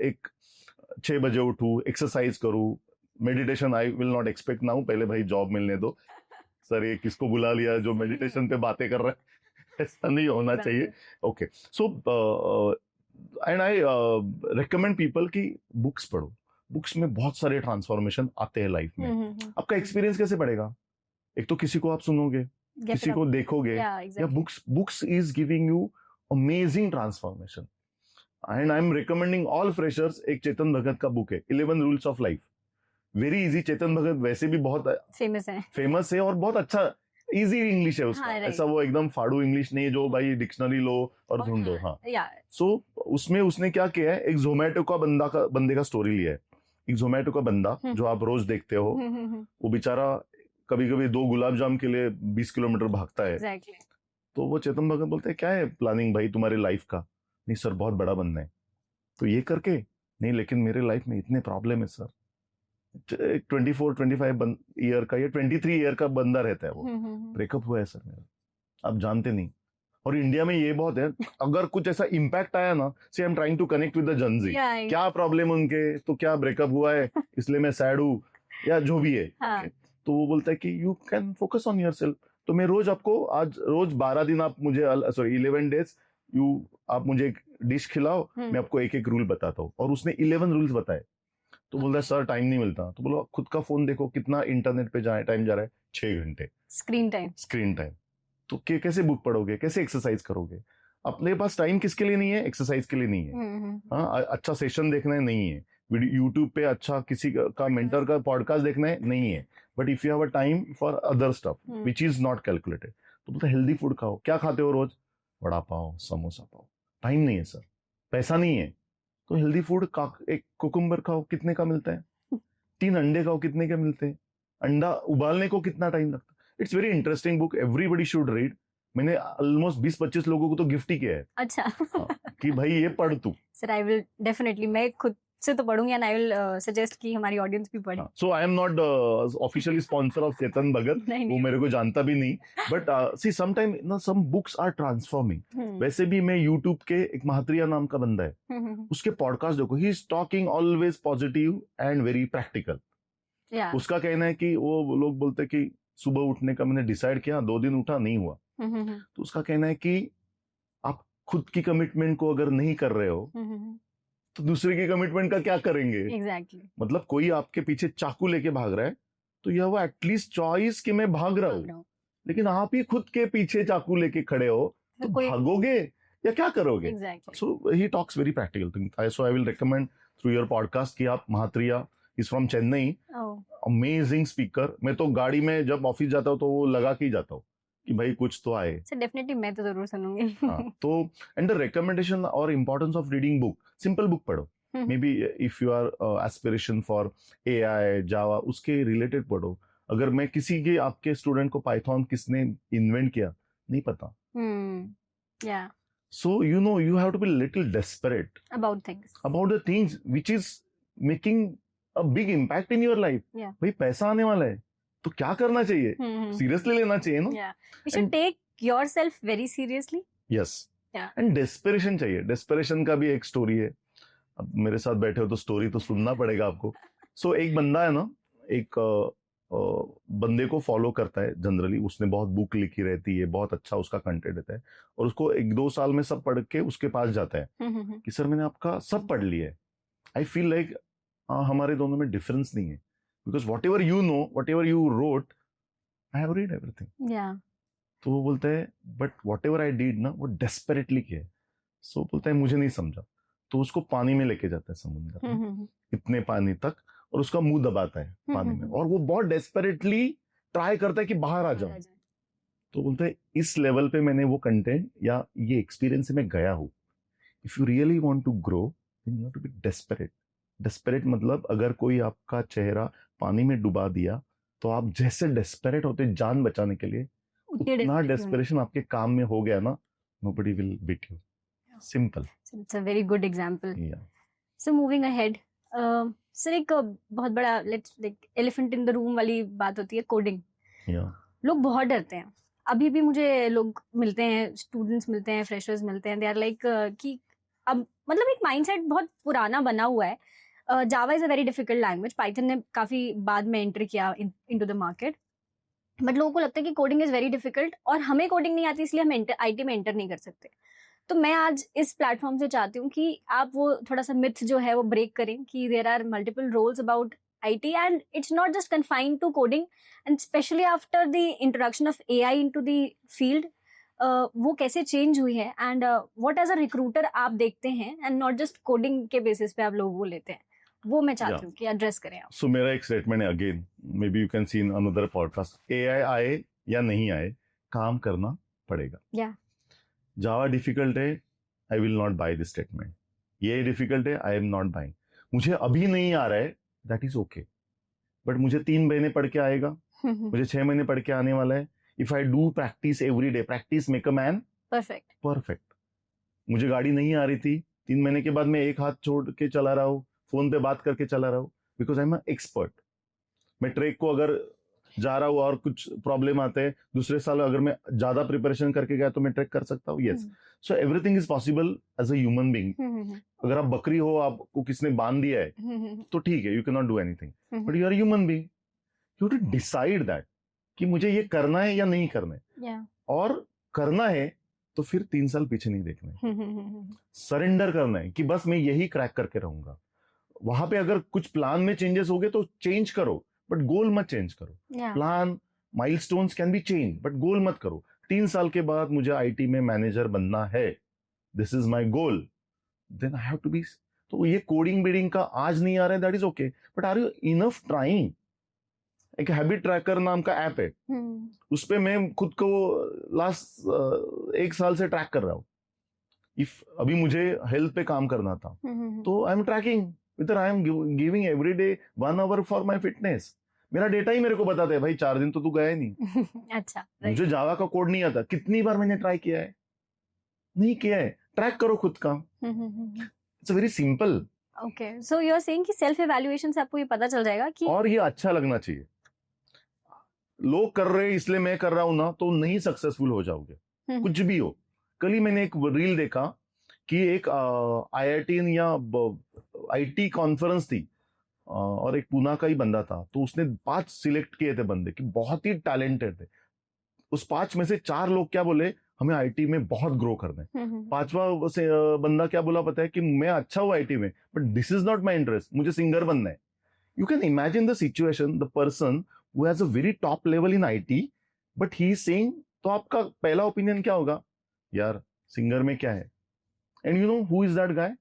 6 बजे उठूँ, एक्सरसाइज करूँ, meditation I will not expect now, पहले भाई जॉब मिलने दो। सर ये किसको बुला लिया जो मेडिटेशन पे बातें कर रहा है, ऐसा नहीं होना चाहिए। Okay, so and I recommend people कि बुक्स पढ़ो। बुक्स में बहुत सारे ट्रांसफॉर्मेशन आते हैं लाइफ में। आपका एक्सपीरियंस कैसे बढ़ेगा? एक तो किसी को आप सुनोगे, किसी को देखोगे, या books is giving you amazing transformation. And I am recommending all freshers, एक चेतन भगत का बुक है 11 rules of life. Very easy. Chetan Bhagat वैसे भी बहुत फेमस है और बहुत अच्छा इजी इंग्लिश है उसका। ऐसा वो एकदम फाड़ू इंग्लिश नहीं है जो भाई डिक्शनरी लो और ढूंढो। सो उसमें उसने क्या किया है, एक जोमेटो का बंदे का स्टोरी लिया है। एक जोमेटो का बंदा जो आप रोज देखते हो, वो बेचारा कभी कभी 2 गुलाब जाम के लिए 20 किलोमीटर भागता है। तो वो चेतन भगत बोलते हैं क्या है प्लानिंग भाई तुम्हारी लाइफ का? नहीं सर बहुत बड़ा बनना है। तो ये करके नहीं, लेकिन मेरे लाइफ में इतने प्रॉब्लम है सर। 24-25 ईयर का या 23 ईयर का बंदा रहता है, वो ब्रेकअप हुआ है सर मेरा, आप जानते नहीं। और इंडिया में ये बहुत है, अगर कुछ ऐसा इम्पैक्ट आया ना, see I am trying to connect with the Gen Z, क्या प्रॉब्लम उनके, तो क्या ब्रेकअप हुआ है इसलिए मैं सैड हूँ या जो भी है। तो वो बोलता है कि you can focus on yourself. तो मैं रोज आपको, आज रोज 12 दिन आप मुझे, सॉरी 11 डेज आप मुझे एक डिश खिलाओ, मैं आपको एक रूल बताता हूँ। और उसने 11 रूल्स बताए। तो बोलता है सर टाइम नहीं मिलता। तो बोलो खुद का फोन देखो, कितना इंटरनेट पे टाइम जा रहा है, 6 घंटे स्क्रीन टाइम। तो कैसे बुक पढ़ोगे, कैसे एक्सरसाइज करोगे? अपने पास टाइम किसके लिए नहीं है? एक्सरसाइज के लिए नहीं है। हाँ, अच्छा सेशन देखना है नहीं है, यूट्यूब पे अच्छा किसी का मेंटर का पॉडकास्ट देखना है नहीं है। But if you have a time for other stuff which is not calculated, तो बोलता हेल्दी फूड खाओ। क्या खाते हो रोज? वड़ा पाव, समोसा पाव। टाइम नहीं है सर, पैसा नहीं है, तो हेल्दी फूड एक कुकुम्बर खाओ, कितने का मिलता है? 3 अंडे खाओ, कितने के मिलते हैं? अंडा उबालने को कितना टाइम लगता है? It's very interesting book, everybody should read. मैंने ऑलमोस्ट 20-25 लोगों को तो गिफ्ट ही किया है। अच्छा। कि भाई ये पढ़ तू। सर आई विल डेफिनेटली, मैं खुद से तो पढ़ूंगी एंड आई विल सजेस्ट कि हमारी ऑडियंस भी पढ़े। So I am not officially sponsor of Chetan Bhagat, वो मेरे को जानता भी नहीं। बट सी सम टाइम ना सम बुक्स आर ट्रांसफॉर्मिंग। वैसे भी मैं यूट्यूब के, एक महात्रिया नाम का बंदा है, उसके पॉडकास्ट देखो, he is talking always positive and very practical. उसका कहना है कि वो लोग बोलते कि सुबह उठने का मैंने डिसाइड किया, 2 दिन उठा नहीं हुआ। तो उसका कहना है कि आप खुद की कमिटमेंट को अगर नहीं कर रहे हो तो दूसरे की कमिटमेंट का क्या करेंगे? Exactly. मतलब कोई आपके पीछे चाकू लेके भाग रहा है, तो यह वो एटलीस्ट चॉइस कि मैं भाग रहा हूँ, लेकिन आप ही खुद के पीछे चाकू लेके खड़े हो, तो भागोगे या क्या करोगे? So he talks very practical thing. So I will recommend through your podcast कि आप, Mahatria is from Chennai, amazing speaker. मैं तो गाड़ी में जब ऑफिस जाता हूँ तो वो लगा के ही जाता हूँ कि भाई कुछ तो आए। सर डेफिनेटली मैं तो जरूर सुनूंगी। तो एंड द रिकमेंडेशन और importance of reading book, simple book पढ़ो। May be if you are aspiration for AI, Java, उसके रिलेटेड पढ़ो। अगर मैं किसी के, आपके स्टूडेंट को पाइथन किसने इन्वेंट किया नहीं पता, so you know you have to be little desperate about the things which is making a big impact in your life. भाई पैसा आने वाला है तो क्या करना चाहिए? सीरियसली लेना चाहिए ना। You should take yourself very seriously. Yes. And desperation चाहिए। डेस्परेशन का भी एक स्टोरी है। अब मेरे साथ बैठे हो तो स्टोरी तो सुनना पड़ेगा आपको। सो एक बंदा है ना, एक बंदे को फॉलो करता है जनरली, उसने बहुत बुक लिखी रहती है, बहुत अच्छा उसका कंटेंट रहता है, और उसको 1-2 साल में सब पढ़ के उसके पास जाता है कि सर मैंने आपका सब पढ़ लिया है। आई फील लाइक हमारे दोनों में डिफरेंस नहीं है, because what ever you know, what ever you wrote, I have read everything. या तो वो बोलता है but what ever I did ना, वो डेस्परेटली किया है। सो बोलता है मुझे नहीं समझा, तो उसको पानी में लेके जाता है समुद्र में, इतने पानी तक, और उसका मुंह दबाता है पानी में, और वो बहुत डेस्परेटली ट्राई करता है कि बाहर आ जाओ। तो बोलता है इस लेवल पे मैंने वो कंटेंट या ये एक्सपीरियंस से मैं गया हूं। If you really want to grow then you have to be desperate. Desperate मतलब अगर कोई आपका चेहरा पानी में डुबा दिया, तो आप जैसे डेस्परेट होते जान बचाने के लिए, उतना डेस्परेशन आपके काम में हो गया ना, nobody will beat you. Simple. So it's a very good example. Yeah. So moving ahead, sir एक बहुत बड़ा let's like elephant in the room वाली बात होती है कोडिंग। Yeah. लोग बहुत डरते हैं। अभी भी मुझे लोग मिलते हैं, स्टूडेंट्स मिलते हैं, फ्रेशर्स मिलते हैं, दे आर लाइक कि अब मतलब एक माइंडसेट बहुत पुराना बना हुआ है। Java is a very difficult language, Python ने काफी बाद में एंटर किया इनटू द मार्केट, बट लोगों को लगता है कि कोडिंग इज वेरी डिफिकल्ट और हमें कोडिंग नहीं आती इसलिए हम आईटी में एंटर नहीं कर सकते। तो मैं आज इस प्लेटफॉर्म से चाहती हूँ कि आप वो थोड़ा सा मिथ जो है वो ब्रेक करें कि there are multiple roles about IT and it's not just confined to coding, and especially after the introduction of AI into the field, वो कैसे चेंज हुई है and what as a recruiter आप देखते हैं एंड नॉट जस्ट कोडिंग के basis पे आप लोग वो लेते हैं, वो मैं चाहती हूँ कि एड्रेस करें आप। सो मेरा एक स्टेटमेंट है, again may be you can see in another podcast, AI आए या नहीं आए, काम करना पड़ेगा। या जावा डिफिकल्ट है, I will not buy this statement. ये डिफिकल्ट है, आई एम नॉट बाइंग। मुझे अभी नहीं आ रहा है, दैट इज ओके, बट मुझे 3 महीने पढ़ के आएगा, मुझे 6 महीने पढ़ के आने वाला है। If I do practice every day, practice make a man perfect. मुझे गाड़ी नहीं आ रही थी, 3 महीने के बाद मैं एक हाथ छोड़ के चला रहा हूँ, फोन पे बात करके चला रहा हूँ, बिकॉज आई एम एक्सपर्ट। मैं ट्रेक को अगर जा रहा हूँ और कुछ प्रॉब्लम आते हैं, दूसरे साल अगर मैं ज्यादा प्रिपरेशन करके गया तो मैं ट्रेक कर सकता हूँ। Yes, so everything is possible as a human being. अगर आप बकरी हो, आपको किसने बांध दिया है तो ठीक है, you can not do anything, but you are human being, you have to decide that कि मुझे ये करना है या नहीं करना है। और करना है तो फिर 3 साल पीछे नहीं देखना है, सरेंडर करना है कि बस मैं यही क्रैक करके रहूंगा। वहां पे अगर कुछ प्लान में चेंजेस हो गए तो चेंज करो, बट गोल मत चेंज करो। Plan milestones can be change, but गोल मत करो। 3 साल के बाद मुझे IT में मैनेजर बनना है, this is my goal, then I have to be. तो ये कोडिंग बीडिंग का आज नहीं आ रहा है, that is okay, but are you enough trying? एक हैबिट ट्रैकर नाम का ऐप है, उस पे मैं खुद को लास्ट 1 साल से ट्रैक कर रहा हूँ। इफ अभी मुझे हेल्थ पे काम करना था तो आई एम ट्रैकिंग, इधर I am giving every day 1 hour for my fitness. मेरा डेटा ही मेरे को बताता है भाई 4 दिन तो तू गया ही नहीं। अच्छा, मुझे जावा का कोड नहीं आता, कितनी बार मैंने ट्राई किया है, नहीं किया है। ट्रैक करो खुद का, it's very simple. Okay, so you are saying कि सेल्फ इवैल्यूएशन से आपको ये पता चल जाएगा कि, और ये अच्छा लगना चाहिए। लोग कर रहे हैं इसलिए मैं कर रहा हूं ना, तो नहीं सक्सेसफुल हो जाओगे, कुछ भी हो। कल ही मैंने एक रील देखा कि एक IIT या IT कॉन्फ्रेंस थी, और एक पुणे का ही बंदा था, तो उसने 5 सिलेक्ट किए थे बंदे कि बहुत ही टैलेंटेड थे। उस 5 में से 4 लोग क्या बोले, हमें IT में बहुत ग्रो करना है। 5वां से बंदा क्या बोला पता है कि मैं अच्छा हूँ IT में, but this is not my interest, मुझे सिंगर बनना है। You can imagine the situation, the person who has a very top level in IT, but he is saying, तो आपका पहला ओपिनियन क्या होगा, यार सिंगर में क्या है? And you know who is that guy?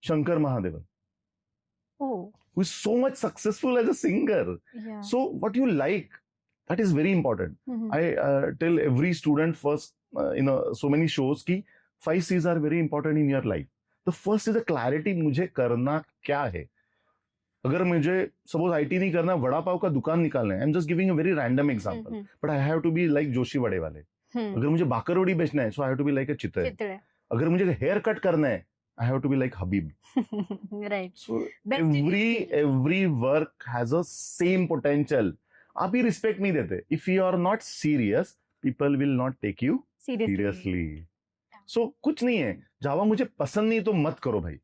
Shankar Mahadevan, who is so much successful as a singer. So what you like, that is very important. I tell every student first in so many shows ki 5 C's are very important in your life. The first is a clarity, मुझे करना क्या है। अगर मुझे suppose IT नहीं करना, वड़ा पाव का दुकान निकालना है, I am just giving a very random example, but I have to be like Joshi वड़े वाले। अगर मुझे बाकरवड़ी बेचना है, so I have to be like a चित्र। अगर मुझे हेयर कट करना है, I have to be like Habib. Right. So every work has a same potential. आप ही रिस्पेक्ट नहीं देते. If you are not serious, people will not take you seriously. So कुछ नहीं है, जावा मुझे पसंद नहीं तो मत करो भाई,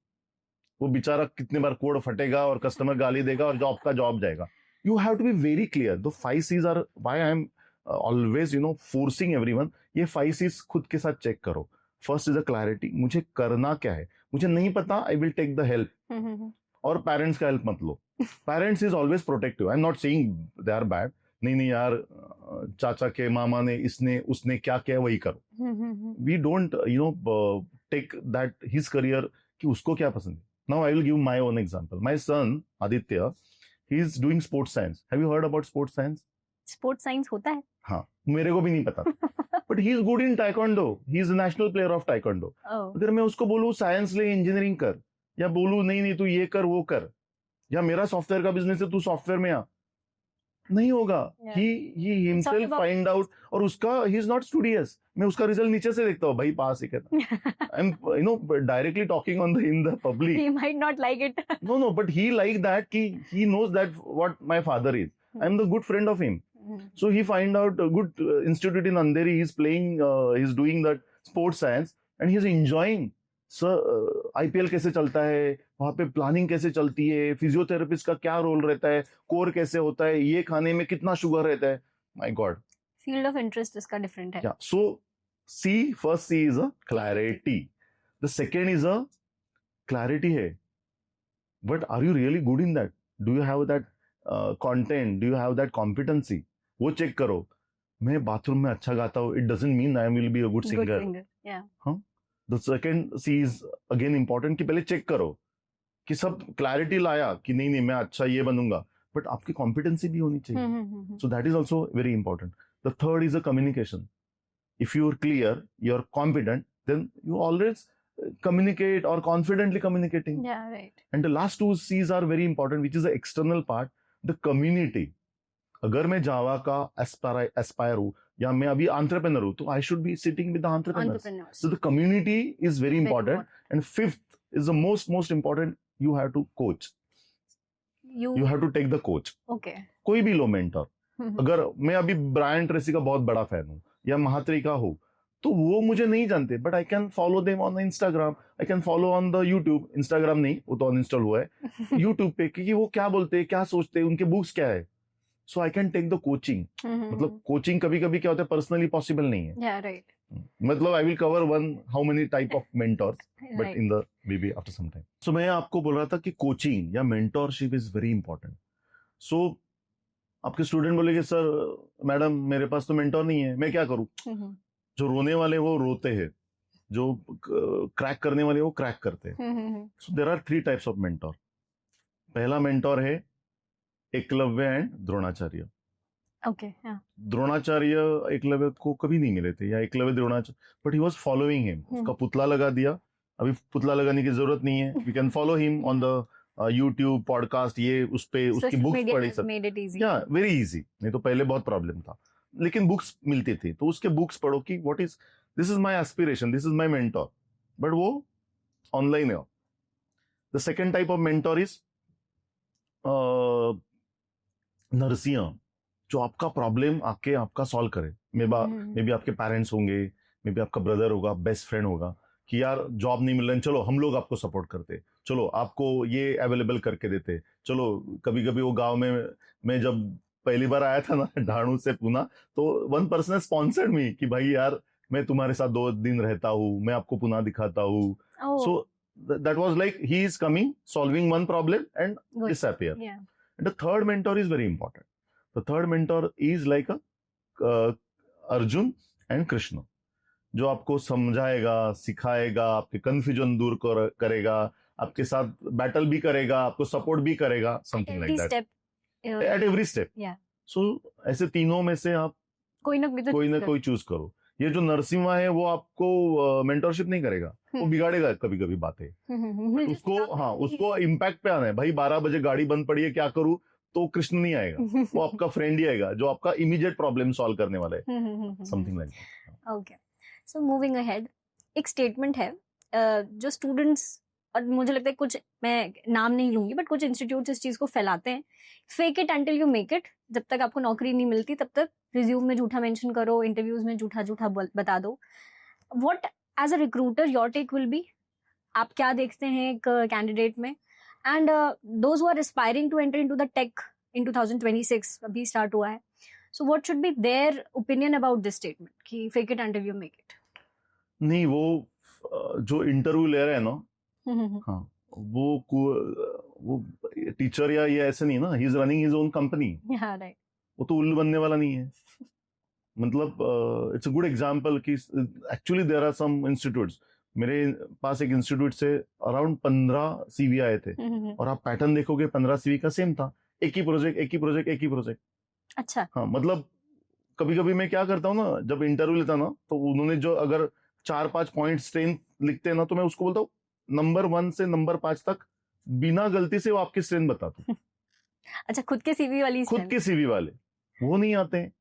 वो बेचारा कितने बार कोड फटेगा और कस्टमर गाली देगा और जॉब का जॉब जाएगा. You have to be very clear. The 5 C's are why I am always forcing everyone. ये 5 C's खुद के साथ चेक करो. First is a clarity. मुझे करना क्या है, मुझे नहीं पता, I will take the help. और पेरेंट्स का हेल्प मत लो. Parents is always protective. I am not saying they are bad. नहीं यार, चाचा के मामा ने इसने उसने क्या किया वही करो. We don't take that his career कि उसको क्या पसंद है. Now I will give my own example. My son Aditya, he is doing sports science. Have you heard about sports science? Sports science होता है? हाँ, मेरे को भी नहीं पता. But he is good in taekwondo. He is national player of taekwondo. अगर मैं उसको बोलूं साइंस ले, इंजीनियरिंग कर, या बोलूं नहीं तू ये कर वो कर, या मेरा सॉफ्टवेयर का बिजनेस है तू सॉफ्टवेयर में आ, नहीं होगा. He himself find out. और उसका ही इज नॉट स्टूडियस. मैं उसका रिजल्ट नीचे से देखता हूँ, भाई पास ही कहता. I am directly talking on the in the public. He might not like it. No, but he like that कि he knows that what my father is. I am the good friend of him. So he find out a good institute in Andheri. He's playing, he's doing that sports science and he's enjoying. Sir IPL कैसे चलता है, वहां पे planning कैसे चलती है, physiotherapist का क्या रोल रहता है, कोर कैसे होता है, ये खाने में कितना शुगर रहता है. My God, field of interest इसका डिफरेंट है. So C, first C is a clarity. The second is a clarity है, but are you really good in that? Do you have that content? Do you have that competency? वो check करो. मैं bathroom में अच्छा गाता हूँ, it doesn't mean I will be a good singer. हाँ. The second C is again important कि पहले चेक करो कि सब क्लैरिटी लाया कि नहीं मैं अच्छा ये बनूंगा, बट आपकी कॉम्पिटेंसी भी होनी चाहिए. So that is also very important. The third is a communication. If you are clear, you are competent, then you always communicate or confidently communicating. Yeah, right. And the last two C's are very important, which is the external part, the community. अगर मैं जावा का Aspire हूँ या मैं अभी entrepreneur हूँ, तो I should be sitting with the entrepreneurs. So the community is very important. And fifth is the most important, you have to coach. You have to take the coach. Okay. कोई भी लो mentor. अगर मैं अभी Brian Tracy का बहुत बड़ा fan हूँ या महात्री का हूँ, तो वो मुझे नहीं जानते, but I can follow them on Instagram, I can follow on the YouTube. Instagram नहीं, वो तो अनइंस्टॉल हुआ है. यूट्यूब पे कि वो क्या बोलते हैं, क्या सोचते हैं, उनके बुक्स क्या है. So I can take the coaching. मतलब कोचिंग कभी कभी क्या होता है, पर्सनली पॉसिबल नहीं है. Yeah, right. मतलब I will cover one how many type of mentors, but in the may after some time. So मैं आपको बोल रहा था कि कोचिंग या mentorship is very important. So आपके स्टूडेंट बोलेंगे, सर मैडम मेरे पास तो मेंटोर नहीं है, मैं क्या करूं? जो रोने वाले वो रोते हैं, जो क्रैक करने वाले वो क्रैक करते हैं. So there are 3 types of mentor. पहला मेंटोर है एकलव्य एंड द्रोणाचार्य. ओके. द्रोणाचार्य एकलव्य को कभी नहीं मिले थे, या Eklavya Dronacharya, but he was following him. उसका पुतला लगा दिया. अभी पुतला लगाने की जरूरत नहीं है. We can follow him on the YouTube, podcast, ये उस पे उसकी बुक्स पढ़ी सब. या वेरी इजी. नहीं तो पहले बहुत प्रॉब्लम था, लेकिन बुक्स मिलती थी, तो उसके बुक्स पढ़ो कि what is this is my aspiration, this is my mentor, but वो ऑनलाइन है. The second type of mentor is Narsingh, जो आपका प्रॉब्लम आके आपका सॉल्व करे. मे बी आपके पेरेंट्स होंगे, मे बी आपका ब्रदर होगा, बेस्ट फ्रेंड होगा, कि यार जॉब नहीं मिल रहा है, चलो हम लोग आपको सपोर्ट करते, चलो आपको ये अवेलेबल करके देते, चलो. कभी कभी वो गांव में मैं जब पहली बार आया था ना ढाणू से पुणे, तो वन पर्सन स्पॉन्सर्ड मी कि भाई यार मैं तुम्हारे साथ 2 दिन रहता हूँ, मैं आपको पुणे दिखाता हूँ. So that was like he is coming, solving one problem and disappear. And the third mentor is very important. The third mentor is like a Arjun and Krishna, जो आपको समझाएगा, सिखाएगा, आपके कंफ्यूजन दूर करेगा, आपके साथ बैटल भी करेगा, आपको सपोर्ट भी करेगा, something like that at every step. So ऐसे तीनों में से आप कोई ना कोई चूज करो. ये जो नरसिम्हा है वो आपको मेंटोरशिप नहीं करेगा, वो बिगाड़ेगा कभी कभी बातें. उसको इम्पैक्ट पे आना है. भाई 12 बजे गाड़ी बंद पड़ी है, क्या करूं? तो कृष्ण नहीं आएगा, वो आपका फ्रेंड ही आएगा, जो आपका इमीडिएट प्रॉब्लम सॉल्व करने वाला है. Something like that. Okay. So moving ahead, एक स्टेटमेंट है जो स्टूडेंट्स, और मुझे लगता है कुछ, मैं नाम नहीं लूंगी, बट कुछ इंस्टीट्यूट इस चीज को फैलाते हैं, fake it until you make it. जब तक आपको नौकरी नहीं मिलती तब तक रिज्यूम में झूठा मेंशन करो, इंटरव्यूज में झूठा बता दो. What as a recruiter your take will be? आप क्या देखते हैं एक कैंडिडेट में, and those who are aspiring to enter into the tech in 2026 अभी स्टार्ट हुआ है, so what should be their opinion about this statement कि fake it until you make it? नहीं, वो जो इंटरव्यू ले रहे हैं ना, हाँ, वो टीचर या ये ऐसे नहीं ना, he is running his own company. Right. वो तो उल्लू बनने वाला नहीं है। मतलब इट्स अ गुड एग्जांपल कि actually there are some institutes. मेरे पास एक इंस्टीट्यूट से अराउंड 15 सीवी आए थे, और आप पैटर्न देखोगे 15 सीवी का सेम था, एक ही प्रोजेक्ट एक ही प्रोजेक्ट एक ही प्रोजेक्ट। अच्छा। हाँ, मतलब कभी कभी मैं क्या करता हूँ ना, जब इंटरव्यू लेता ना, तो उन्होंने जो अगर 4-5 पॉइंट स्ट्रेंथ लिखते हैं ना, तो मैं उसको बोलता हूँ नंबर 1 से नंबर 5 तक बिना गलती से वो आपकी स्ट्रेंथ बताता हूँ। अच्छा, खुद के सीवी वाली खुद के सीवी वाले वो नहीं आते हैं।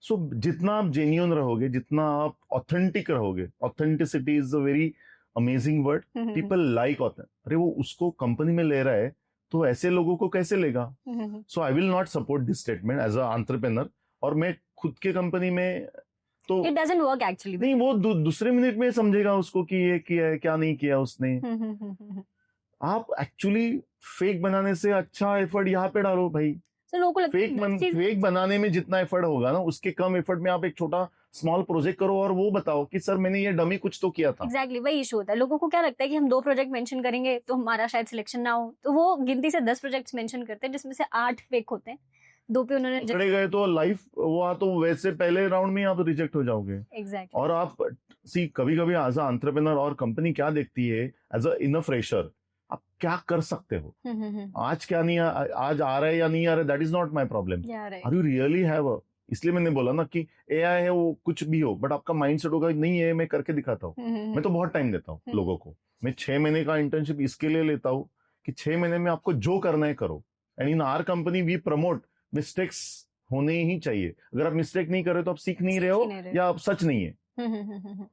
सो जितना आप जेन्युइन रहोगे, जितना आप ऑथेंटिक रहोगे, authenticity is a very amazing word. People like अरे वो उसको कंपनी में ले रहा है, तो ऐसे लोगों को कैसे लेगा? So I will not support this statement as a entrepreneur. और मैं खुद के कंपनी में तो इट डजंट वर्क एक्चुअली। नहीं, वो दूसरे मिनट में समझेगा उसको कि ये किया है क्या नहीं किया उसने। आप एक्चुअली फेक बनाने से अच्छा एफर्ट यहाँ पे डालो भाई। तो लोगों को लगता है फेक बनाने में जितना एफर्ट होगा ना, उसके कम एफर्ट में आप एक छोटा स्मॉल प्रोजेक्ट करो और वो बताओ कि सर मैंने ये डमी कुछ तो किया था। एग्जैक्टली वही इशू होता है। लोगों को क्या लगता है कि हम 2 प्रोजेक्ट मेंशन करेंगे तो हमारा शायद सिलेक्शन ना हो, तो वो गिनती से 10 प्रोजेक्ट्स मेंशन करते हैं जिसमें से 8 फेक होते हैं, 2 पे उन्होंने पकड़े गए तो लाइफ वो तो वैसे पहले राउंड में आप रिजेक्ट हो जाओगे। एग्जैक्टली। और आप कभी कभी एज अ एंटरप्रेन्योर और कंपनी क्या देखती है, as a in a fresher आप क्या कर सकते हो, आज क्या नहीं आज आ रहा है या नहीं आ रहा है, that is not my problem. Are you really have इसलिए मैंने बोला ना कि एआई है, वो कुछ भी हो, बट आपका माइंड सेट होगा नहीं है मैं करके दिखाता हूँ। मैं तो बहुत टाइम देता हूँ लोगों को। मैं 6 महीने का इंटर्नशिप इसके लिए लेता हूँ कि 6 महीने में आपको जो करना है करो। And in our company we promote mistakes होने ही चाहिए। अगर आप मिस्टेक नहीं कर रहे तो आप सीख नहीं रहे हो या आप सच नहीं है।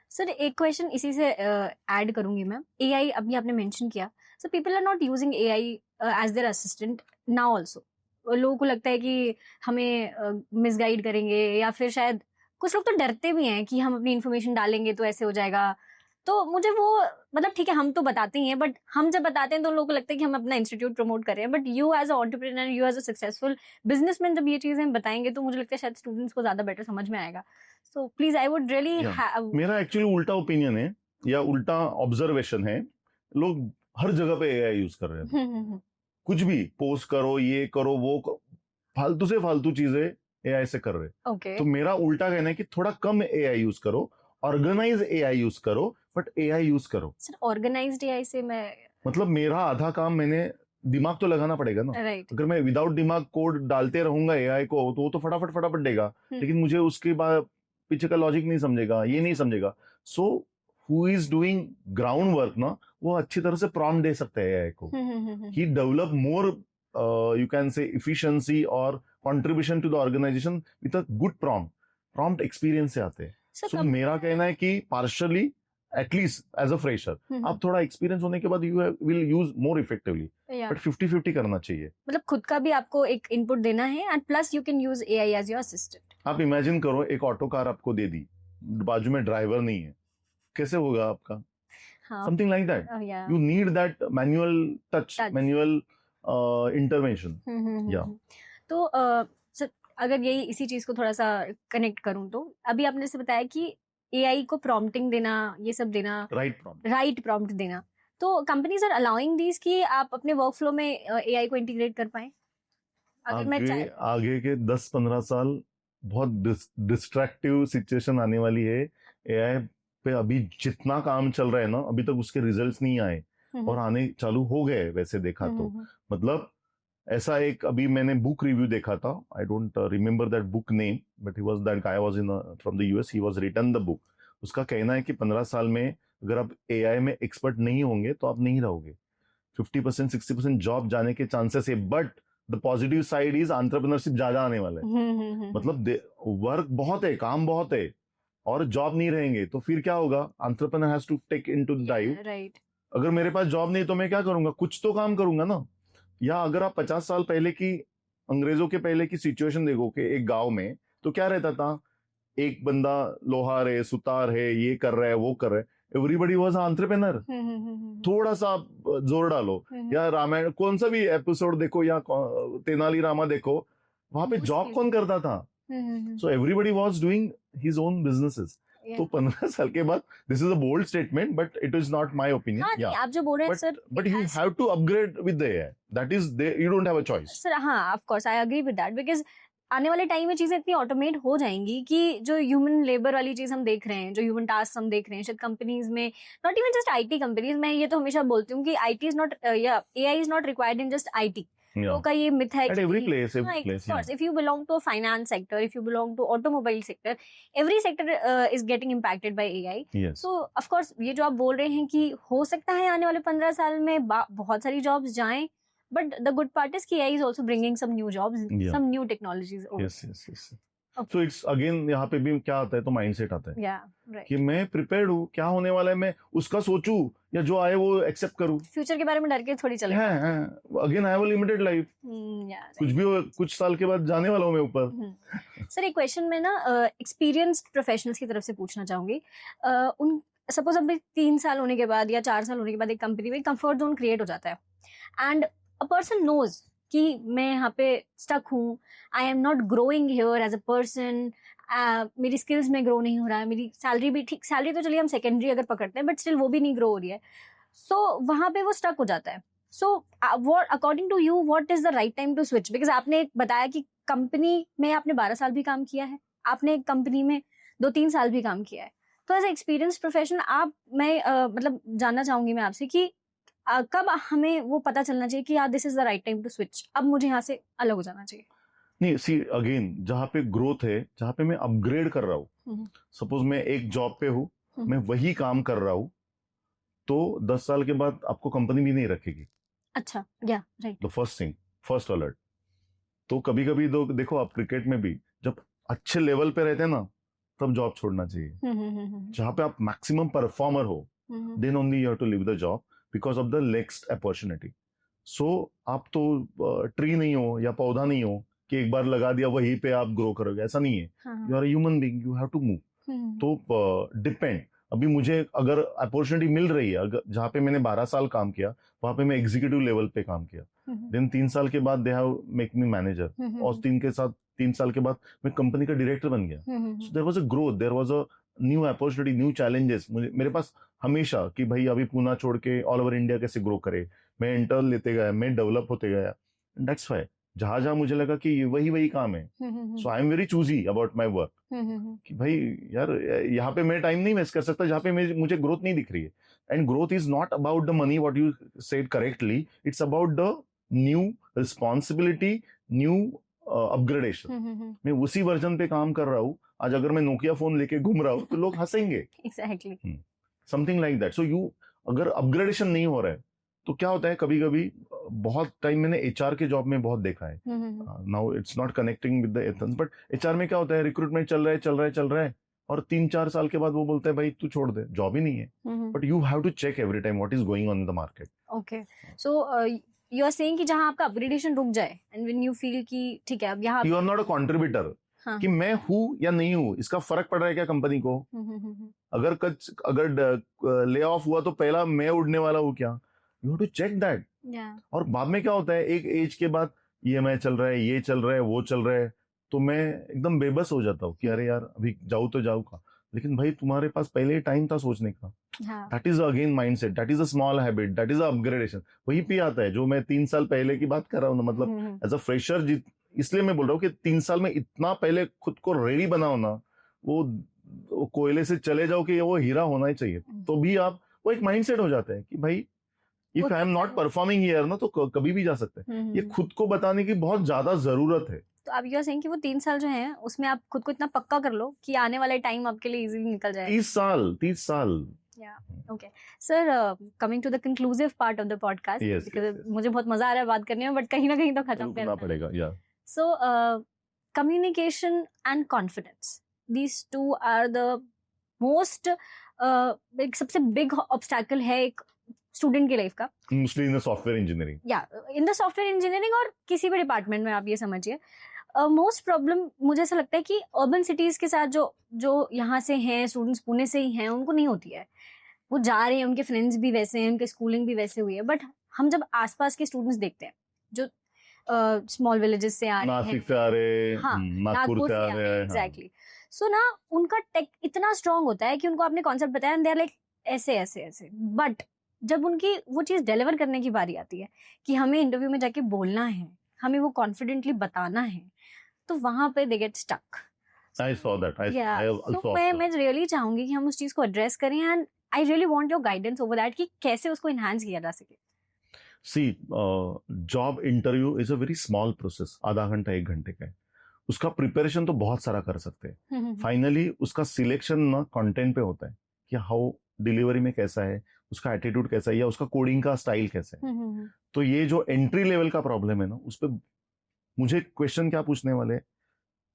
सर एक क्वेश्चन इसी से ऐड करूंगी मैं। एआई अभी आपने मेंशन किया, so people are not using AI as their assistant now also. लोगों को लगता है कि हमें मिसगाइड करेंगे, या फिर शायद कुछ लोग तो डरते भी हैं कि हम अपनी इन्फॉर्मेशन डालेंगे तो ऐसे हो जाएगा। तो मुझे वो मतलब ठीक है हम तो बताते ही हैं, बट हम जब बताते हैं तो लोगों को लगता है कि हम अपना इंस्टीट्यूट प्रमोट कर रहे हैं, but you as a entrepreneur, you as a successful businessman जब ये चीजें बताएंगे तो मुझे लगता है शायद स्टूडेंट्स को ज्यादा बेटर समझ में आएगा। So please I would really मेरा एक्चुअली उल्टा ओपिनियन है या उल्टा ऑब्जर्वेशन है। लोग हर जगह पे एआई यूज कर रहे हैं। कुछ भी पोस्ट करो, ये करो वो करो, फालतू से फालतू चीजें एआई से कर रहे हैं। Okay. तो मेरा उल्टा कहना है कि थोड़ा कम एआई यूज करो, ऑर्गेनाइज एआई यूज करो, बट एआई यूज करो। सर ऑर्गेनाइज्ड एआई से मैं मतलब मेरा आधा काम मैंने दिमाग तो लगाना पड़ेगा ना। राइट। अगर मैं विदाउट दिमाग कोड डालते रहूंगा एआई को तो वो तो फटाफट फटाफट देगा, लेकिन मुझे उसके बाद पीछे का लॉजिक नहीं समझेगा, ये नहीं समझेगा। So who is doing ground work ना, वो अच्छी तरह से प्रॉम्प्ट दे सकते हैं एआई को। He develop more you can say efficiency or contribution to the organization with a good prompt experience से आते हैं। So मेरा कहना है कि partially at least as a fresher आप थोड़ा experience होने के बाद you will use more effectively, but 50-50 करना चाहिए। मतलब खुद का भी आपको एक इनपुट देना है and plus you can use AI as your assistant। आप इमेजिन करो एक ऑटो कार आपको दे दी, बाजू में ड्राइवर नहीं है, कैसे होगा आपका? Something like that. You need that manual touch. Manual intervention. या तो सर अगर यही इसी चीज को थोड़ा सा कनेक्ट करूं तो अभी आपने से बताया कि एआई को प्रॉम्प्टिंग देना, ये सब देना, राइट प्रॉम्प्ट देना, तो कंपनीज आर अलाउइंग दिस कि आप अपने वर्क फ्लो में एआई को इंटीग्रेट कर पाए। आगे के 10-15 साल बहुत डिस्ट्रैक्टिव सिचुएशन आने वाली है। एआई पे अभी जितना काम चल रहा है ना, अभी तक उसके रिजल्ट्स नहीं आए और आने चालू हो गए वैसे देखा तो। मतलब ऐसा एक अभी मैंने बुक रिव्यू देखा था, I don't remember that book name, but he was that guy was in from the US, he was written the book. उसका कहना है कि 15 साल में अगर आप एआई में एक्सपर्ट नहीं होंगे तो आप नहीं रहोगे। 50% 60% जॉब जाने के चांसेस है, but the positive side is entrepreneurship ज्यादा आने वाला है। मतलब वर्क बहुत है, काम बहुत है और जॉब नहीं रहेंगे तो फिर क्या होगा? Entrepreneur has to take into the dive. Right. अगर मेरे पास जॉब नहीं तो मैं क्या करूंगा? कुछ तो काम करूंगा ना। या अगर आप 50 साल पहले की, अंग्रेजों के पहले की सिचुएशन देखो कि एक गांव में तो क्या रहता था, एक बंदा लोहार है, सुतार है, ये कर रहा है वो कर रहा है, एवरीबडी वाज एंटरप्रेन्योर। थोड़ा सा आप जोर डालो, या रामायण कौन सा भी एपिसोड देखो, या तेनाली रामा देखो, वहां पे जॉब कौन करता था? So everybody was doing his own businesses. तो 15 साल के बाद, this is a bold statement but it is not my opinion. आप जो बोल रहे हैं sir, but you have to upgrade with the AI, that is you don't have a choice. Sir हाँ, of course I agree with that, because आने वाले time में चीजें इतनी ऑटोमेट हो जाएंगी कि जो ह्यूमन लेबर वाली चीज हम देख रहे हैं, जो ह्यूमन टास्क हम देख रहे हैं शायद कंपनीज में, not even just IT companies, मैं ये तो हमेशा बोलती हूँ कि आईटी इज नॉट, या AI is not required in just IT. लोगों का ये मिथ है At every place, every place, yeah. if you belong to a finance sector, if you belong to automobile sector, every sector is getting impacted by AI. Yes. So of course ये जो आप बोल रहे हैं कि हो सकता है आने वाले 15 साल में बहुत सारी jobs जाएं, but the good part is कि AI is also bringing some new jobs, Yeah. some new technologies over. Yes. Okay. So it's again, यहाँ पे भी क्या आता है, तो माइंडसेट आता है Yeah, right. कि मैं प्रिपेयर्ड हूँ, क्या होने वाला है मैं उसका सोचूं, या जो आए वो एक्सेप्ट करूं। फ्यूचर के बारे में डर के थोड़ी चले। Again I have a limited life, कुछ भी हो, कुछ साल के बाद जाने वाला हूँ मैं ऊपर। सर एक क्वेश्चन मैं ना एक्सपीरियंस्ड प्रोफेशनल्स की तरफ से पूछना चाहूंगी। उन सपोज अभी 3 साल होने के बाद या 4 साल होने के बाद एक कंपनी में कंफर्ट जोन क्रिएट हो जाता है एंड अ पर्सन नोज कि मैं यहाँ पे स्टक हूँ, I am not growing here as a person, मेरी स्किल्स में ग्रो नहीं हो रहा है, मेरी सैलरी भी ठीक, सैलरी तो चलिए हम सेकेंडरी अगर पकड़ते हैं बट स्टिल वो भी नहीं ग्रो हो रही है, सो वहाँ पे वो स्टक हो जाता है। So what according to you what is the right time to switch? Because आपने बताया कि कंपनी में आपने 12 साल भी काम किया है, आपने एक कंपनी में 2-3 साल भी काम किया है, तो एज एक्सपीरियंस प्रोफेशनल आप मैं मतलब जानना चाहूंगी मैं आपसे कि कब हमें वो पता चलना चाहिए कि यार this is the right time to switch, अब मुझे यहाँ से अलग हो जाना चाहिए? नहीं, सी अगेन, जहाँ पे ग्रोथ है, जहाँ पे मैं अपग्रेड कर रहा हूँ, सपोज मैं एक जॉब पे हूँ, मैं वही काम कर रहा हूँ, तो 10 साल के बाद आपको कंपनी भी नहीं रखेगी। अच्छा, या right, the first thing, first alert. तो कभी कभी देखो आप क्रिकेट में भी जब अच्छे लेवल पे रहते हैं ना, तब जॉब छोड़ना चाहिए। जहाँ पे आप मैक्सिमम परफॉर्मर हो, then only you have to leave the job because of the next opportunity. So आप तो ट्री नहीं हो या पौधा नहीं हो कि एक बार लगा दिया वहीं पे आप ग्रो करोगे, ऐसा नहीं है। You are a human being, you have to move. तो डिपेंड, अभी मुझे अगर अपॉर्चुनिटी मिल रही है, अगर जहाँ पे मैंने 12 साल काम किया वहां पे मैं एग्जीक्यूटिव लेवल पे काम किया, देन 3 साल के बाद they have make me manager, और 3 साल के बाद मैं कंपनी का डायरेक्टर बन गया। So there was a growth, there was a new opportunity, new challenges मेरे पास हमेशा, कि भाई अभी पूना छोड़ के ऑल ओवर इंडिया कैसे ग्रो करे। मैं इंटर्न लेते गया, मैं डेवलप होते गया, दैट्स व्हाई जहां मुझे लगा कि वही काम है, so I am very choosy about my work, कि भाई यार यहाँ पे मैं टाइम नहीं वेस्ट कर सकता जहाँ पे मुझे ग्रोथ नहीं दिख रही है। And growth is not about the money, what you said correctly, it's about the new responsibility, new upgradation. मैं उसी वर्जन पे काम कर रहा हूँ, आज अगर मैं नोकिया फोन लेके घूम रहा हूँ तो लोग हंसेंगे। Exactly, something like that. So you, अगर अपग्रेडेशन नहीं हो रहा है तो क्या होता है, कभी कभी बहुत टाइम मैंने एचआर के जॉब में बहुत देखा है, now it's not connecting with the Athens, but HR में क्या होता है, रिक्रूटमेंट चल रहा है और 3-4 साल के बाद वो बोलते हैं भाई तू छोड़ दे, जॉब ही नहीं है। But you have to check every time what is going on in the market. Okay, so you are saying कि जहां आपका अपग्रेडेशन रुक जाए एंड व्हेन यू फील कि ठीक है अब यहाँ you are not a contributor, कि मैं हूँ या नहीं हूँ इसका फर्क पड़ रहा है क्या कंपनी को? अगर ले ऑफ हुआ तो पहला मैं उड़ने वाला हूँ क्या? You have to check that. और बाद में क्या होता है, एक एज के बाद ईएमआई चल रहा है, ये चल रहा है, वो चल रहा है, तो मैं एकदम बेबस हो जाता हूँ कि अरे यार अभी जाऊँ तो जाऊँ का। लेकिन भाई तुम्हारे पास पहले ही टाइम था सोचने का। That is again mindset, that is a small habit, that is a upgradation. वही पे आता है जो मैं 3 साल पहले की बात कर रहा हूँ ना, मतलब एज अ फ्रेशर, इसलिए मैं बोल रहा हूँ कि 3 साल में इतना पहले खुद को रेडी बनाओ ना, वो कोयले से चले जाओ कि वो हीरा होना ही चाहिए, तो भी आप वो एक माइंडसेट हो जाता है कि भाई if I am not performing here ना, तो कभी भी जा सकते हैं। ये खुद को बताने की बहुत ज्यादा जरूरत है। तो आप यू आर सेइंग कि वो 3 साल जो हैं उसमें आप खुद को इतना पक्का कर लो कि आने वाला टाइम आपके लिए इजीली निकल जाए। 30 साल। Okay sir, coming to the conclusive part of the podcast, because मुझे बहुत मजा आ रहा है बात करने में, बट कहीं ना कहीं तो खत्म करना पड़ेगा। या so communication and confidence, these two are the most सबसे बिग ऑब्स्टैकल है एक स्टूडेंट की लाइफ का, mostly in the software engineering, या इन द सॉफ्टवेयर इंजीनियरिंग और किसी भी डिपार्टमेंट में आप ये समझिए। मोस्ट प्रॉब्लम मुझे ऐसा लगता है कि अर्बन सिटीज के साथ जो यहाँ से हैं स्टूडेंट्स, पुणे से ही हैं, उनको नहीं होती है। वो जा रहे हैं, उनके फ्रेंड्स भी वैसे हैं, उनके स्कूलिंग भी वैसे हुई है, बट हम जब आसपास के स्टूडेंट्स देखते हैं जो स्मॉल विलेजेस से आ रहे हैं, नासिक से आ रहे, हाँ, नागपुर से आ रहे हैं, एग्जैक्टली, सो ना उनका टेक इतना स्ट्रांग होता है कि उनको आपने कॉन्सेप्ट बताया एंड दे आर लाइक ऐसे ऐसे ऐसे, बट जब उनकी वो चीज डिलीवर करने की बारी आती है कि हमें इंटरव्यू में जाके बोलना है, हमें वो कॉन्फिडेंटली बताना है, तो वहां पे they get stuck. I saw that. I also तो मैं रियली चाहूंगी कि हम उस चीज को एड्रेस करें and I really want your guidance over that कि कैसे उसको एनहांस किया जा सके. See, job interview is a very small process, आधा घंटा 1 घंटे का है. उसका प्रिपरेशन तो बहुत सारा कर सकते हैं. फाइनली उसका सिलेक्शन ना कंटेंट पे होता है कि हाउ डिलीवरी में कैसा है, उसका एटीट्यूड कैसा है, या उसका कोडिंग का स्टाइल कैसा है. तो ये जो एंट्री लेवल का प्रॉब्लम है ना, उस पर मुझे क्वेश्चन क्या पूछने वाले,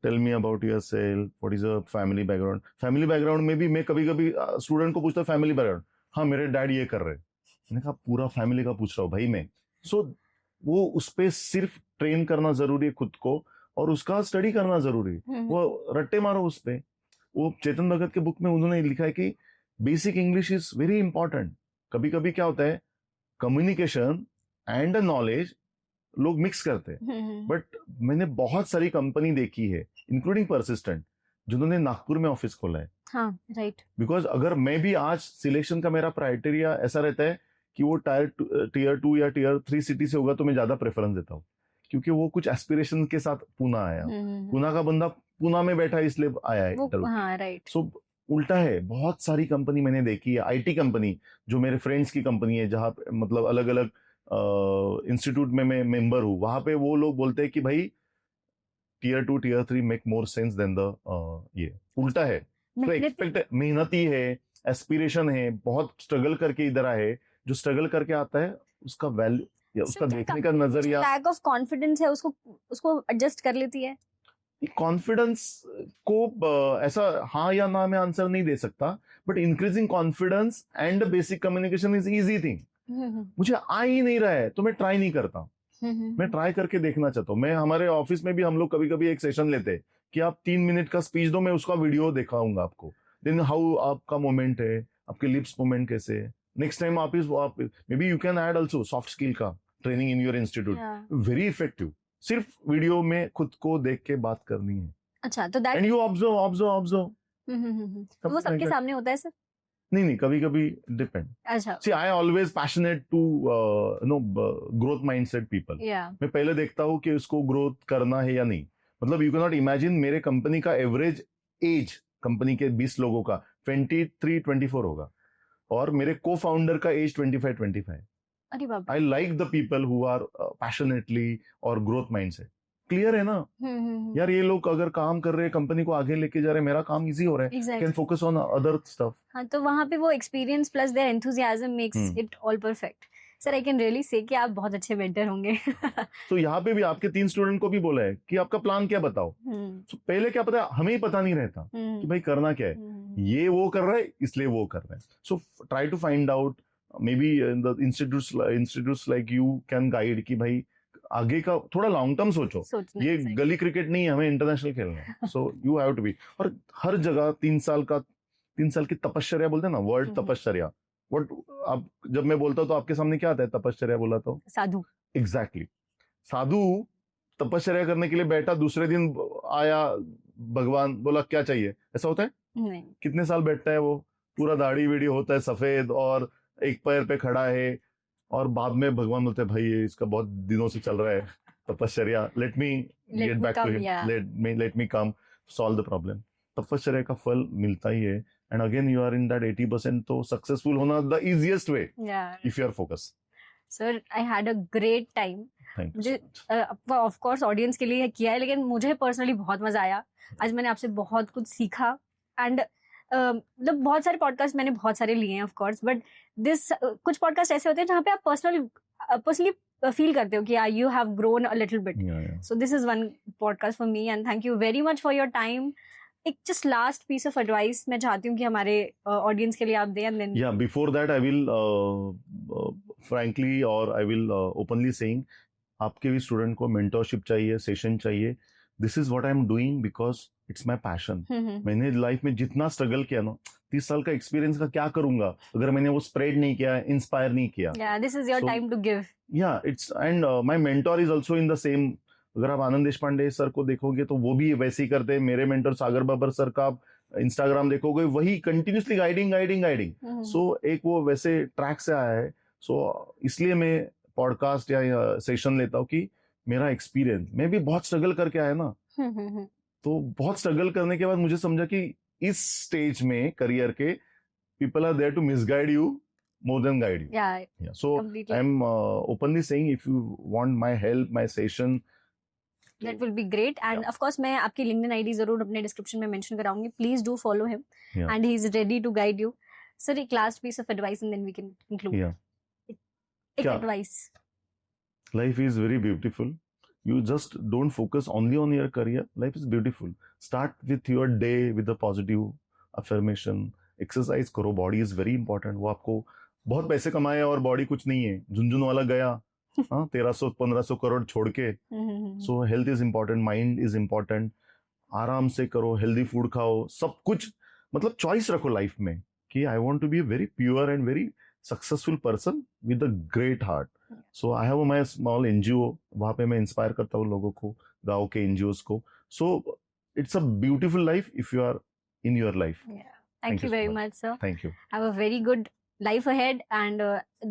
tell me about yourself, what is a family background. Family background में भी मैं कभी कभी स्टूडेंट को पूछता हूँ फैमिली बैकग्राउंड, हाँ मेरे डैड ये कर रहे हैं. मैंने कहा पूरा फैमिली का पूछ रहा हूँ भाई मैं. सो वो उस पे सिर्फ ट्रेन करना जरूरी है खुद को, और उसका स्टडी करना जरूरी है. वो रट्टे मारो उस पे. वो चेतन भगत के बुक में उन्होंने लिखा है कि basic English is very important. कभी कभी क्या होता है, कम्युनिकेशन एंड नॉलेज लोग मिक्स करते हैं. बट मैंने बहुत सारी कंपनी देखी है इंक्लूडिंग परसिस्टेंट जिन्होंने नागपुर में ऑफिस खोला है. हाँ, राइट. बिकॉज अगर मैं भी आज सिलेक्शन का मेरा क्राइटेरिया ऐसा रहता है कि वो टीयर 2 या टीयर 3 सिटी से होगा तो मैं ज्यादा प्रेफरेंस देता हूँ, क्योंकि वो कुछ एस्पिरेशन के साथ पुणे आया. पुणे का बंदा पुणे में बैठा है इसलिए आया है. हाँ, राइट. सो उल्टा है. बहुत सारी कंपनी मैंने देखी है, आईटी कंपनी जो मेरे फ्रेंड्स की कंपनी है, जहाँ मतलब अलग अलग इंस्टीट्यूट में मैं मेंबर हूँ, वहां पे वो लोग बोलते हैं कि भाई tier 2 tier 3 make more sense than the ये. उल्टा है. तो एक्सपेक्ट मेहनती है, एस्पिरेशन है, बहुत स्ट्रगल करके इधर आए. जो स्ट्रगल करके आता है उसका वैल्यू या उसका देखने का नजरिया, लैक ऑफ कॉन्फिडेंस है, उसको एडजस्ट कर लेती है. कॉन्फिडेंस को ऐसा हाँ या ना में आंसर नहीं दे सकता, but increasing confidence and basic communication is easy thing. मुझे आ ही नहीं रहा है तो मैं ट्राई नहीं करता. मैं ट्राई करके देखना चाहता हूँ. मैं हमारे ऑफिस में भी हम लोग कभी कभी एक सेशन लेते हैं कि आप 3 मिनट का स्पीच दो, मैं उसका वीडियो दिखाऊंगा आपको. देन हाउ आपका मोमेंट है, आपके लिप्स मोमेंट कैसे है. नेक्स्ट टाइम आप may be you can add also soft skill का training in your institute. Very effective. सिर्फ वीडियो में खुद को देख के बात करनी है. अच्छा, तो दैट एंड यू ऑब्जर्व. वो सबके सामने होता है सर? नहीं, कभी कभी डिपेंड. अच्छा. See I always passionate to know growth mindset people. मैं पहले देखता हूँ कि उसको ग्रोथ करना है या नहीं. मतलब यू कैन नॉट इमेजिन, मेरे कंपनी का एवरेज एज कंपनी के 20 लोगों का 23-24 होगा, और मेरे को फाउंडर का एज 25-25. अरे बाप. I like the people who are passionately और ग्रोथ माइंडसेट. क्लियर है ना यार, ये लोग अगर काम कर रहे हैं, कंपनी को आगे लेके जा रहे हैं, मेरा काम इजी हो रहा है, can focus on other stuff. हाँ, तो वहाँ पे वो experience plus their enthusiasm makes it all perfect. Sir, I can really say कि आप बहुत अच्छे मेंटर होंगे. तो यहाँ पे भी आपके 3 स्टूडेंट को भी बोला है कि आपका प्लान क्या बताओ. तो पहले क्या पता है, हमें ही पता नहीं रहता कि भाई करना क्या है. ये वो कर रहा है इसलिए वो कर रहे हैं. So try to find out. Maybe the institutes like you can guide कि भाई आगे का थोड़ा लॉन्ग टर्म सोचो. ये गली क्रिकेट नहीं है, हमें इंटरनेशनल खेलना है. So you have to be. और हर जगह 3 साल की तपश्चर्या बोलते हैं ना, वर्ड तपश्चर्या. व्हाट आप जब मैं बोलता हूँ तो आपके सामने क्या आता है तपश्चर्या बोला तो? साधु. एग्जैक्टली. साधु तपश्चर्या करने के लिए बैठा, दूसरे दिन आया भगवान, बोला क्या चाहिए, ऐसा होता है? नहीं. कितने साल बैठता है वो, पूरा दाढ़ी वीढ़ी होता है सफेद और एक पैर पे खड़ा है, और बाद में भगवान बोलते हैं भाई ये इसका बहुत दिनों से चल रहा है तपश्चर्या, let me get back to him, let me come solve the problem. तपश्चर्या का फल मिलता ही है. And again you are in that 80%. तो सक्सेसफुल होना the easiest way if you are focus. Sir, I had a great time. मुझे of course audience के लिए किया है, लेकिन मुझे पर्सनली बहुत मजा आया. आज मैंने आपसे बहुत कुछ सीखा. एंड मतलब बहुत सारे पॉडकास्ट मैंने बहुत सारे लिए हैं ऑफ कोर्स, बट दिस कुछ पॉडकास्ट ऐसे होते हैं जहाँ पे आप पर्सनली फील करते हो कि you have grown a little bit. So this is one podcast for me and thank you very much for your time. एक just last piece of advice मैं चाहती हूँ कि हमारे ऑडियंस के लिए आप दें. एंड देन या before that I will frankly और आई विल ओपनली सेइंग, आपके भी स्टूडेंट को मेंटरशिप चाहिए, सेशन चाहिए. This is what I am doing because it's my passion. मैंने लाइफ में जितना स्ट्रगल किया ना, 30 साल का एक्सपीरियंस का क्या करूंगा अगर मैंने वो स्प्रेड नहीं किया, इंस्पायर नहीं किया. Yeah, this is your So- time to give. या it's and my mentor is also in the same. अगर आप आनंद देशपांडे सर को देखोगे तो वो भी वैसे ही करते हैं. मेरे मेंटर सागर बाबर सर का आप इंस्टाग्राम देखोगे, वही कंटिन्यूसली गाइडिंग. सो एक वो वैसे ट्रैक से आया है. सो इसलिए मैं पॉडकास्ट या सेशन लेता हूँ कि मेरा एक्सपीरियंस, मैं भी बहुत स्ट्रगल करके आया ना. तो बहुत स्ट्रगल करने के बाद मुझे समझा कि इस स्टेज में करियर के people are there to misguide you more than guide you. Yeah, So completely. I'm openly saying if you want my help, my session, That will be great. And of course, मैं आपकी LinkedIn ID जरूर अपने description में mention कराऊंगी. Please do follow him. Yeah. And he is ready to guide you. Sir, एक last piece of advice and then we can conclude. Yeah. एक क्या? advice. Life is very beautiful. You just don't focus only on your career. Life is beautiful. Start with your day with a positive affirmation. Exercise करो. Body is very important. वो आपको बहुत पैसे कमाए और body कुछ नहीं है, झुनझुन वाला गया, 1300-1500 करोड़ छोड़ के. सो health is important, mind is important. आराम से करो, हेल्दी फूड खाओ, सब कुछ मतलब चॉइस रखो लाइफ में कि I want to be very pure and very successful person with a great heart. So I have my small NGO, वहां पे मैं इंस्पायर करता हूँ लोगों को, गाँव के एनजीओज को. So it's a beautiful life if you are in your life. Yeah. Thank you so very much, sir. Thank you. Have a very good life ahead, and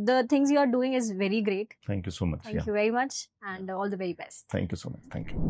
the things you are doing is very great. Thank you so much. Thank you very much, and all the very best. Thank you so much. Thank you.